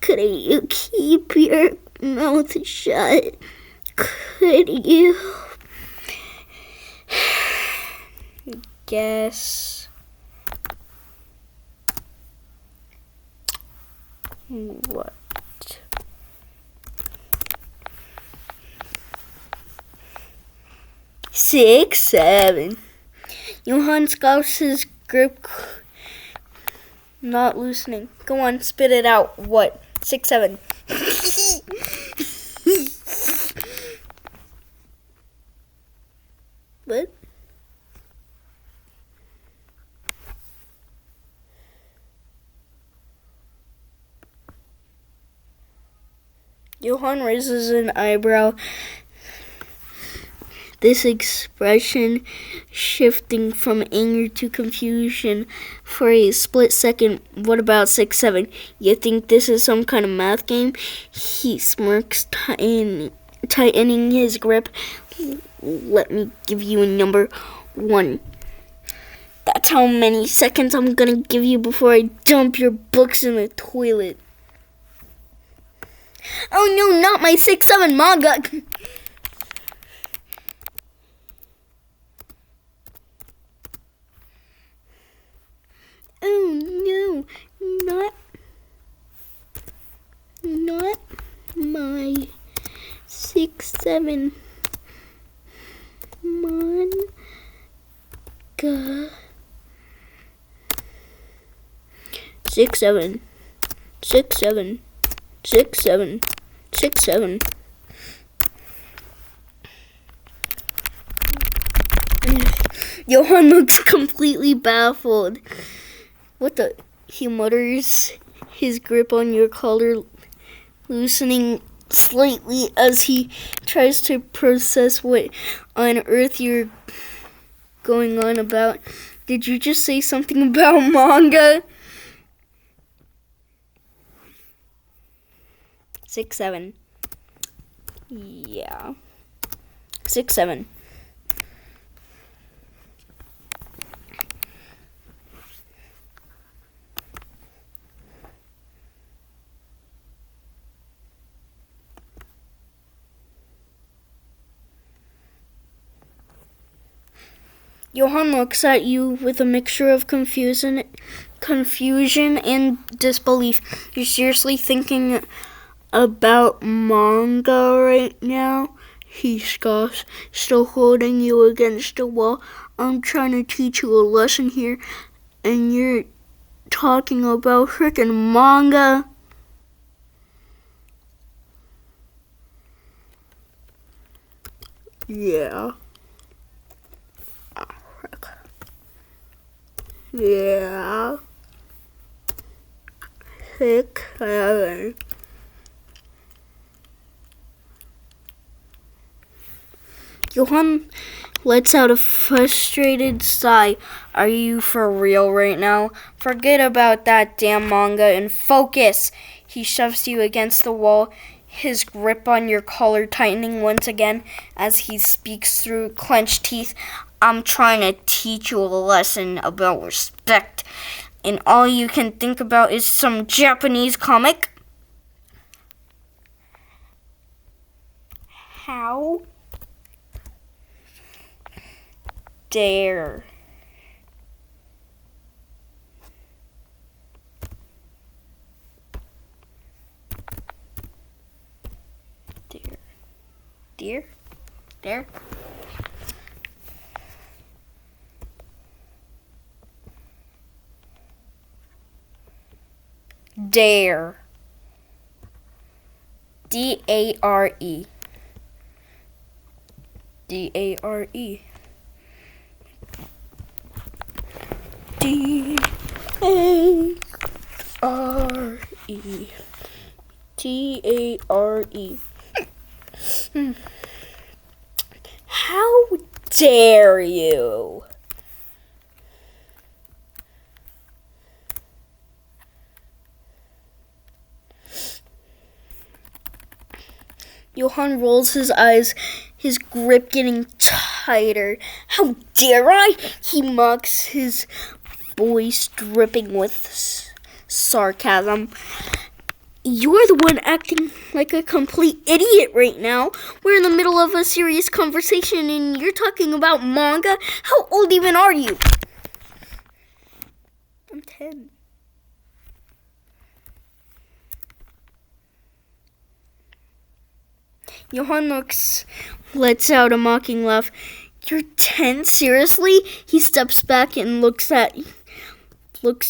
Couldn't you keep your mouth shut? Could you?" Guess what? 6, 7. Johan scuffs his grip, not loosening. Go on, spit it out. What? 6, 7. What? Johan raises an eyebrow, this expression shifting from anger to confusion for a split second. What about 6, 7? You think this is some kind of math game? He smirks, tightening his grip. Let me give you a number. 1. That's how many seconds I'm gonna give you before I dump your books in the toilet. Oh no, not my 6, 7 manga! Oh no, not my 6, 7 manga. 6, 7, 6, 7, 6, 7, 6, 7. Johan looks completely baffled. What the? He mutters, his grip on your collar loosening slightly as he tries to process what on earth you're going on about. Did you just say something about manga? 6, 7. Yeah. 6, 7. Johan looks at you with a mixture of confusion and disbelief. You're seriously thinking about manga right now? He scoffs, still holding you against the wall. I'm trying to teach you a lesson here, and you're talking about frickin' manga? Yeah. Yeah. 6, 7. Johan lets out a frustrated sigh. Are you for real right now? Forget about that damn manga and focus. He shoves you against the wall, his grip on your collar tightening once again as he speaks through clenched teeth. I'm trying to teach you a lesson about respect, and all you can think about is some Japanese comic? How? Dare. Dare. Deer? Dare? Dare. D-A-R-E. D-A-R-E. D-A-R-E. T-A-R-E. How dare you? Johann rolls his eyes, his grip getting tighter. How dare I? He mocks, his voice dripping with sarcasm. You're the one acting like a complete idiot right now. We're in the middle of a serious conversation and you're talking about manga? How old even are you? I'm 10. Johann lets out a mocking laugh. You're 10? Seriously? He steps back and looks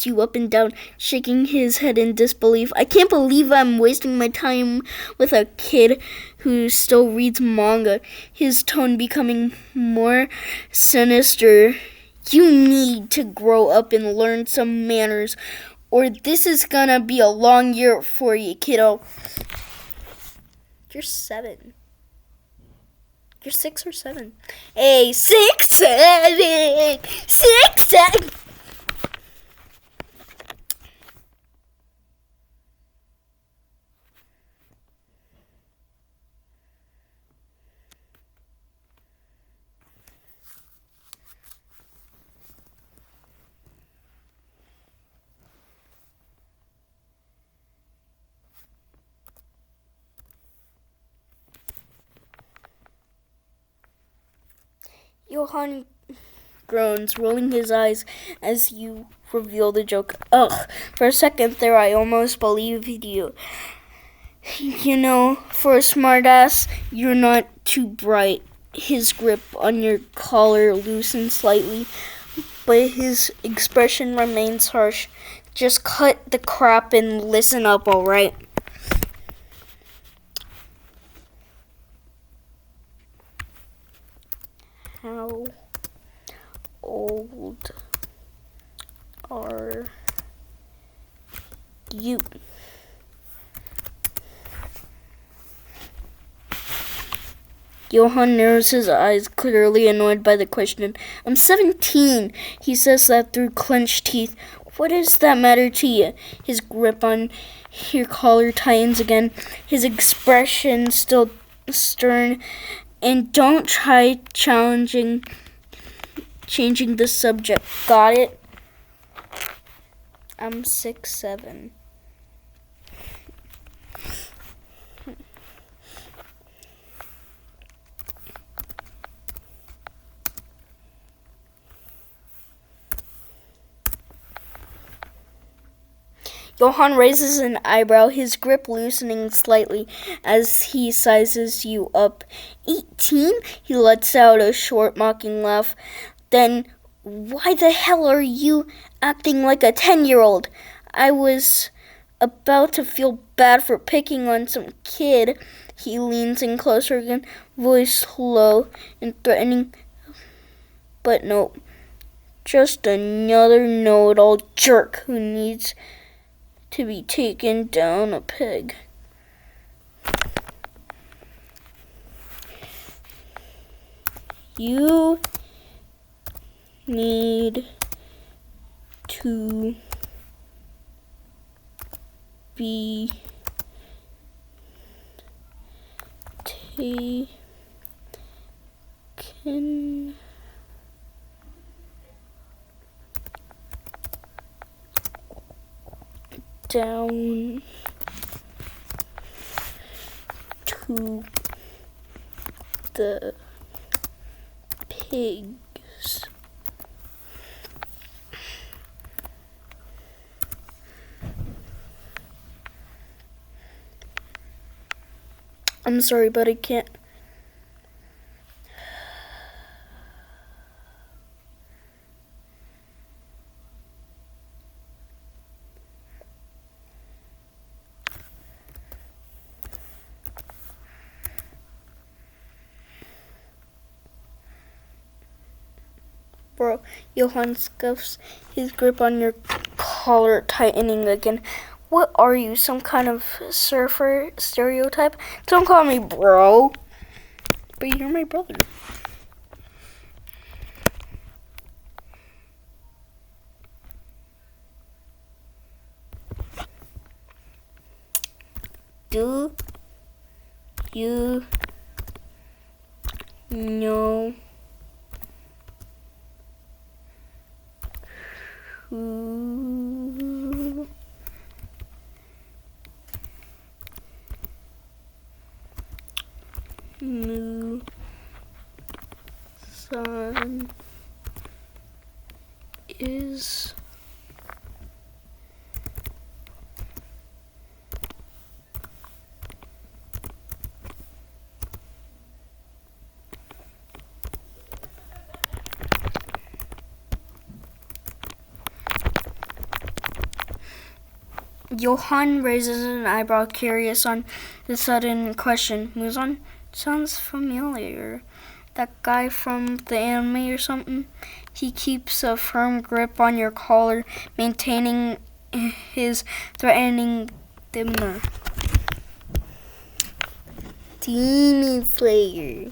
you up and down, shaking his head in disbelief. I can't believe I'm wasting my time with a kid who still reads manga, his tone becoming more sinister. You need to grow up and learn some manners, or this is gonna be a long year for you, kiddo. You're 7. You're 6 or 7. Hey, 6, 7. 6, 7. Johann groans, rolling his eyes as you reveal the joke. Ugh, for a second there I almost believed you. You know, for a smartass, you're not too bright. His grip on your collar loosened slightly, but his expression remains harsh. Just cut the crap and listen up, alright? How old are you? Johann narrows his eyes, clearly annoyed by the question. I'm 17, he says that through clenched teeth. What does that matter to you? His grip on your collar tightens again, his expression still stern. And don't try changing the subject. Got it? I'm 6, 7. Johann raises an eyebrow, his grip loosening slightly as he sizes you up. 18? He lets out a short, mocking laugh. Then, why the hell are you acting like a 10-year-old? I was about to feel bad for picking on some kid. He leans in closer again, voice low and threatening. But no, just another know-it-all jerk who needs to be taken down a peg. You need to be taken down to the pigs. I'm sorry, but I can't. Bro, Johann scuffs his grip on your collar, tightening again. What are you, some kind of surfer stereotype? Don't call me bro. But you're my brother. Do you know who Musan is? Johann raises an eyebrow, curious on the sudden question. Muzan? Sounds familiar. That guy from the anime or something? He keeps a firm grip on your collar, maintaining his threatening demeanor. Demon Slayer.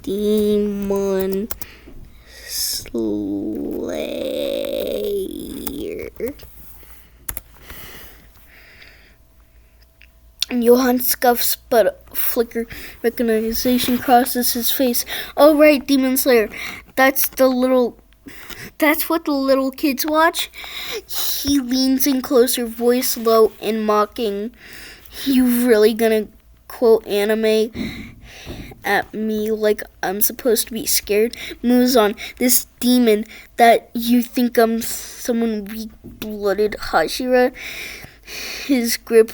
Demon Slayer. Johann scuffs, but a flicker recognition crosses his face. Oh right, Demon Slayer. That's what the little kids watch? He leans in closer, voice low and mocking. You really gonna quote anime at me like I'm supposed to be scared? Muzan, this demon that you think I'm someone weak-blooded Hashira? His grip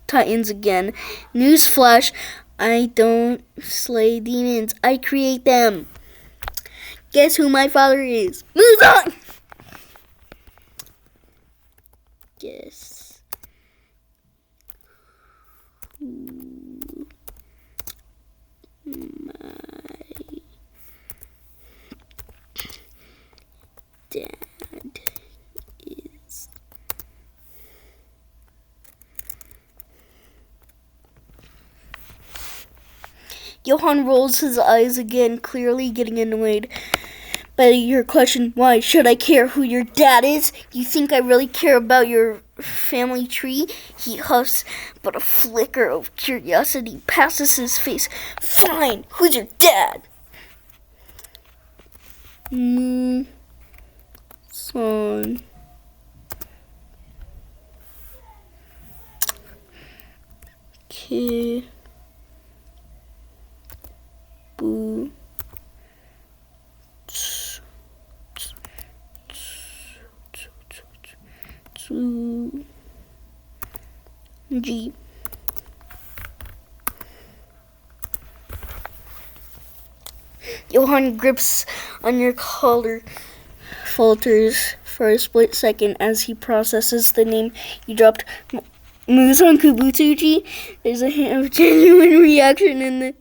tightens again. Newsflash, I don't slay demons, I create them. Guess who my father is? Muzan! Guess who my dad is. Johann rolls his eyes again, clearly getting annoyed by your question. Why should I care who your dad is? You think I really care about your family tree? He huffs, but a flicker of curiosity passes his face. Fine, who's your dad? Son. Boo. G. Johann grips on your collar, falters for a split second as he processes the name you dropped. Muzan Kubutsuji? There's a hint of genuine reaction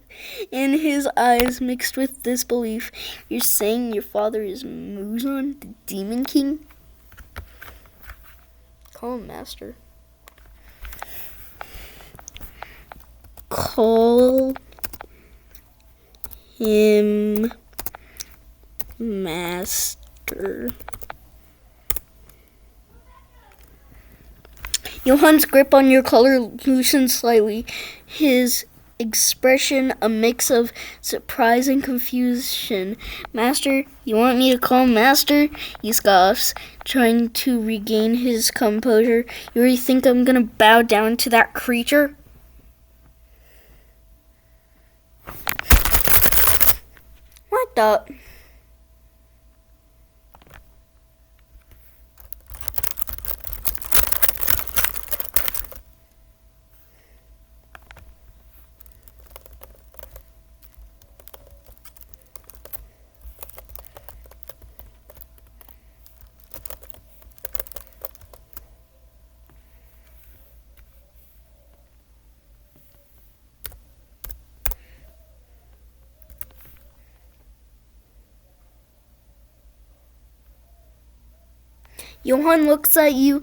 in his eyes, mixed with disbelief. You're saying your father is Muzan, the Demon King? Call him Master. Call him Master. Johann's grip on your collar loosens slightly, his expression a mix of surprise and confusion. Master? You want me to call him Master? He scoffs, trying to regain his composure. You really think I'm gonna bow down to that creature? What? the? Johann looks at you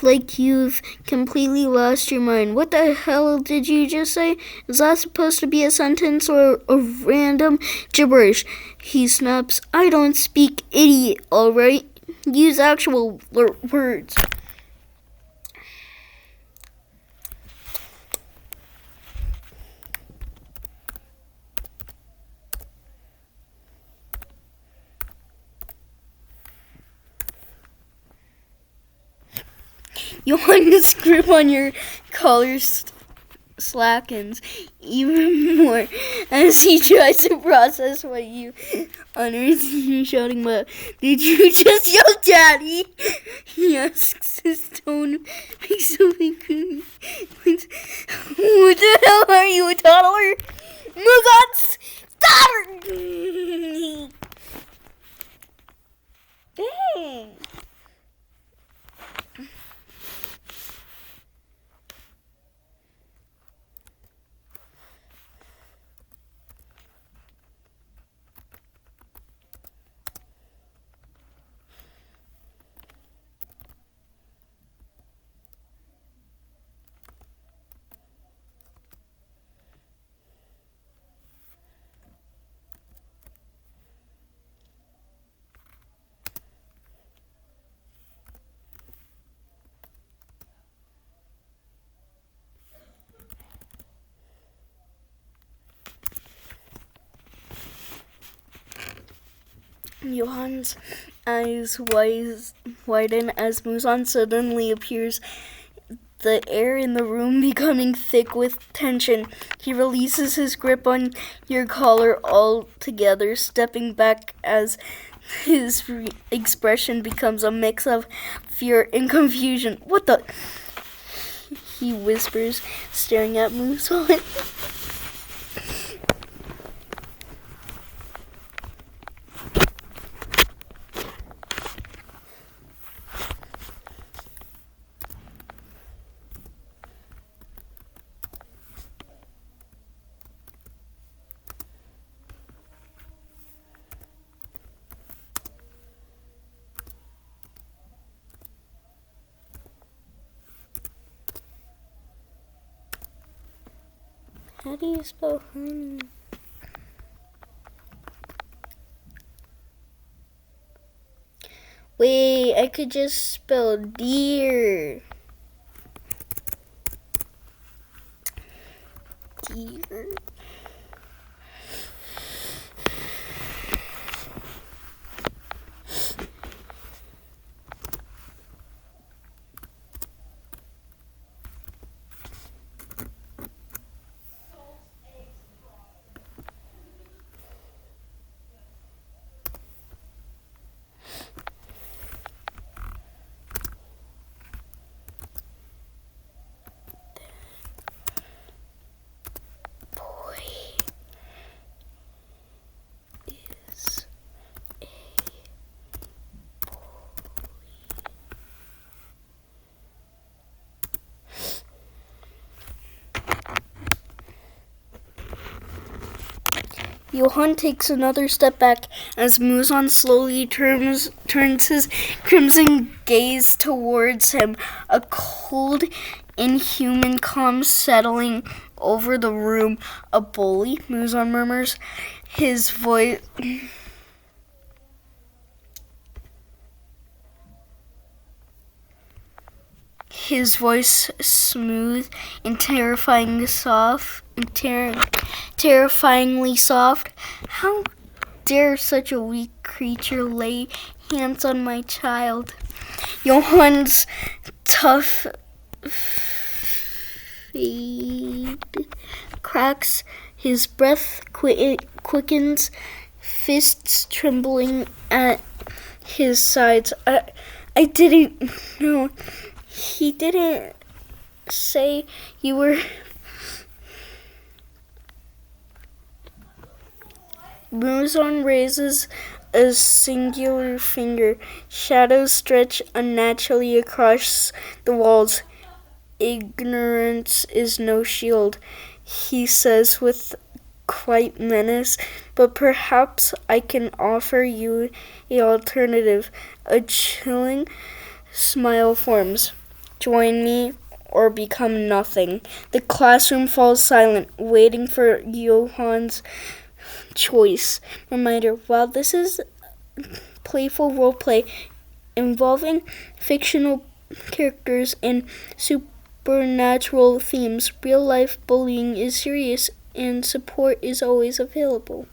like you've completely lost your mind. What the hell did you just say? Is that supposed to be a sentence or a random gibberish? He snaps. I don't speak idiot, alright? Use actual words. Johann's grip on your collar slackens even more as he tries to process what you unearthed. You shouting, "But did you just yell, Daddy?" He asks. His tone makes something creepy. What the hell are you, a toddler? Move on, stop! Dang. Johann's eyes widen as Muzan suddenly appears, the air in the room becoming thick with tension. He releases his grip on your collar altogether, stepping back as his expression becomes a mix of fear and confusion. What the? He whispers, staring at Muzan. How do you spell honey? Wait, I could just spell deer. Deer. Johann takes another step back as Muzan slowly turns his crimson gaze towards him, a cold, inhuman calm settling over the room. A bully, Muzan murmurs, his voice smooth and terrifyingly soft. How dare such a weak creature lay hands on my child? Johann's tough fade cracks, his breath quickens, fists trembling at his sides. I didn't know. He didn't say you were... Muzan raises a singular finger. Shadows stretch unnaturally across the walls. Ignorance is no shield, he says with quiet menace, but perhaps I can offer you an alternative. A chilling smile forms. Join me or become nothing. The classroom falls silent, waiting for Johann's choice. Reminder, while this is playful roleplay involving fictional characters and supernatural themes, real-life bullying is serious and support is always available.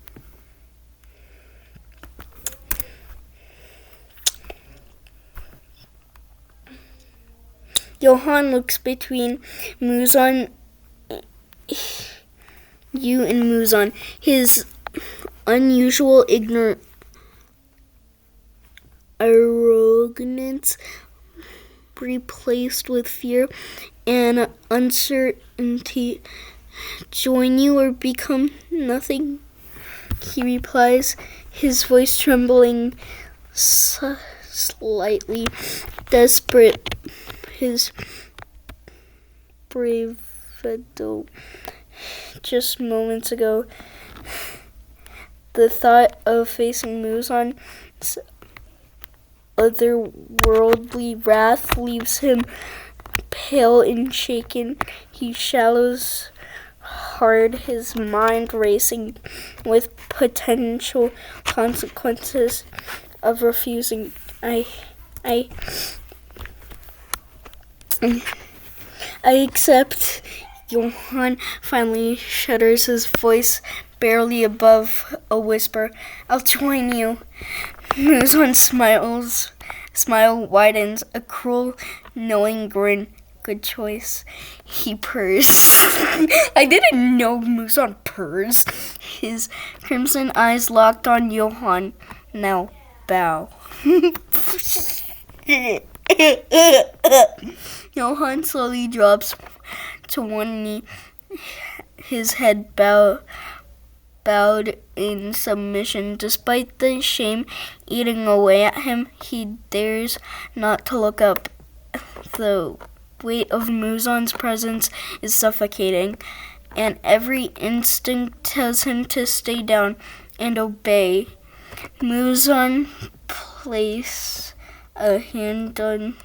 Johann looks between Muzan, you and Muzan. His unusual arrogance replaced with fear and uncertainty. Join you or become nothing, he replies, his voice trembling slightly, desperate. His bravado. Just moments ago, the thought of facing Muzan's otherworldly wrath leaves him pale and shaken. He shallows hard, his mind racing with potential consequences of refusing. I accept. Johann finally shudders, his voice barely above a whisper. I'll join you. Muzan's smile widens, a cruel, knowing grin. Good choice. He purrs. I didn't know Muzan purrs. His crimson eyes locked on Johann. Now bow. Johann slowly drops to one knee, his head bowed in submission. Despite the shame eating away at him, he dares not to look up. The weight of Muzan's presence is suffocating, and every instinct tells him to stay down and obey. Muzan places a hand on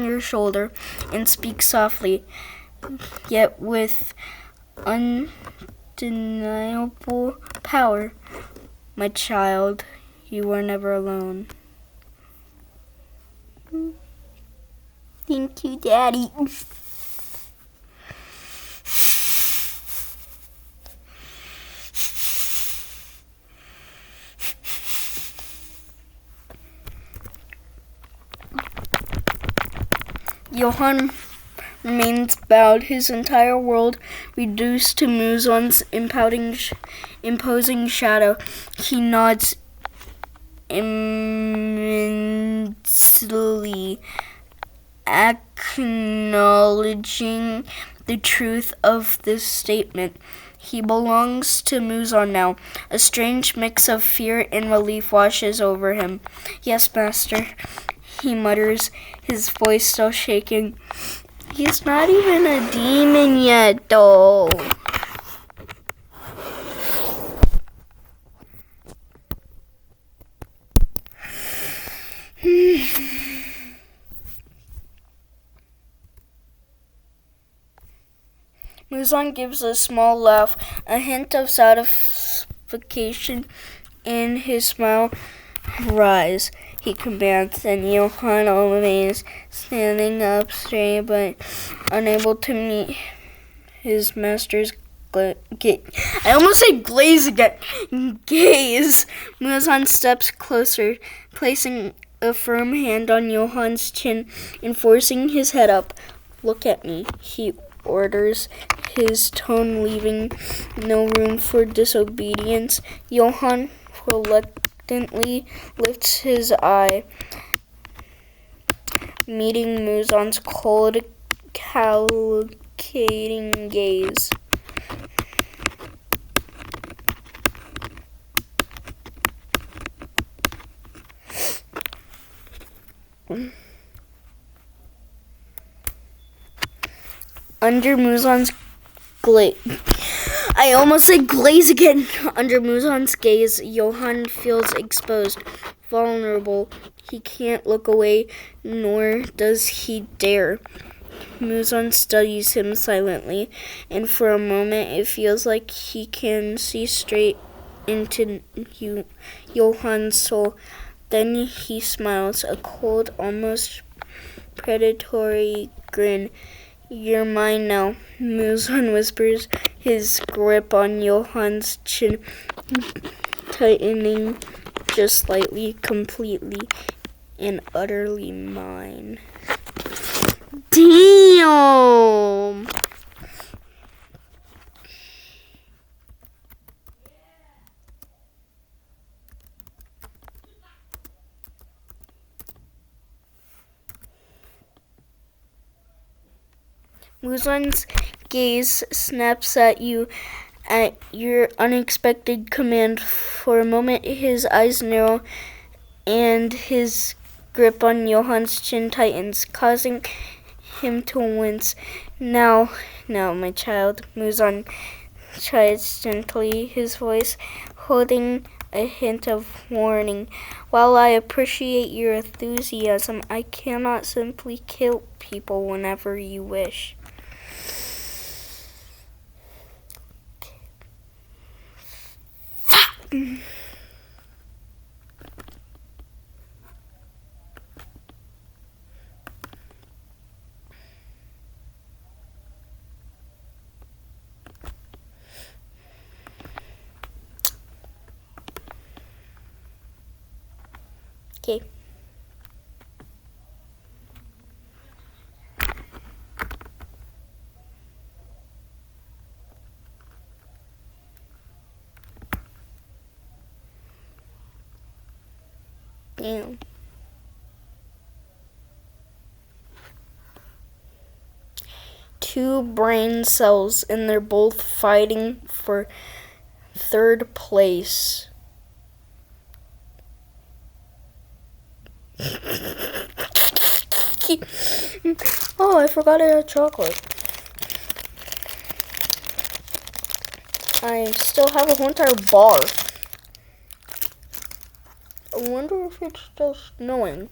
your shoulder and speaks softly, yet with undeniable power. My child, you are never alone. Thank you, Daddy. Johann remains bowed, his entire world reduced to Muzan's imposing shadow. He nods immensely, acknowledging the truth of this statement. He belongs to Muzan now. A strange mix of fear and relief washes over him. Yes, master, he mutters, his voice still shaking. He's not even a demon yet, though. Muzan gives a small laugh, a hint of satisfaction in his smile. Rise, he commands, and Johann obeys, standing up straight but unable to meet his master's gaze. I almost said glaze again. Gaze. Muzan steps closer, placing a firm hand on Johann's chin and forcing his head up. Look at me, he orders, his tone leaving no room for disobedience. Johann reluctantly lifts his eye, meeting Muzan's cold, calculating gaze. Under Muzan's glaze, I almost said glaze again. Under Muzan's gaze, Johann feels exposed, vulnerable. He can't look away, nor does he dare. Muzan studies him silently, and for a moment it feels like he can see straight into Johann's soul. Then he smiles, a cold, almost predatory grin. "You're mine now," Muzan whispers, his grip on Johann's chin tightening just slightly, completely and utterly mine. Damn! Muzan's gaze snaps at you at your unexpected command. For a moment, his eyes narrow and his grip on Johann's chin tightens, causing him to wince. Now, my child," Muzan chides gently, his voice holding a hint of warning. "While I appreciate your enthusiasm, I cannot simply kill people whenever you wish." Okay. Damn. Two brain cells, and they're both fighting for third place. Oh, I forgot I had chocolate. I still have a whole entire bar. I wonder if it's still snowing.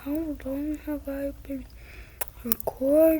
How long have I been recording?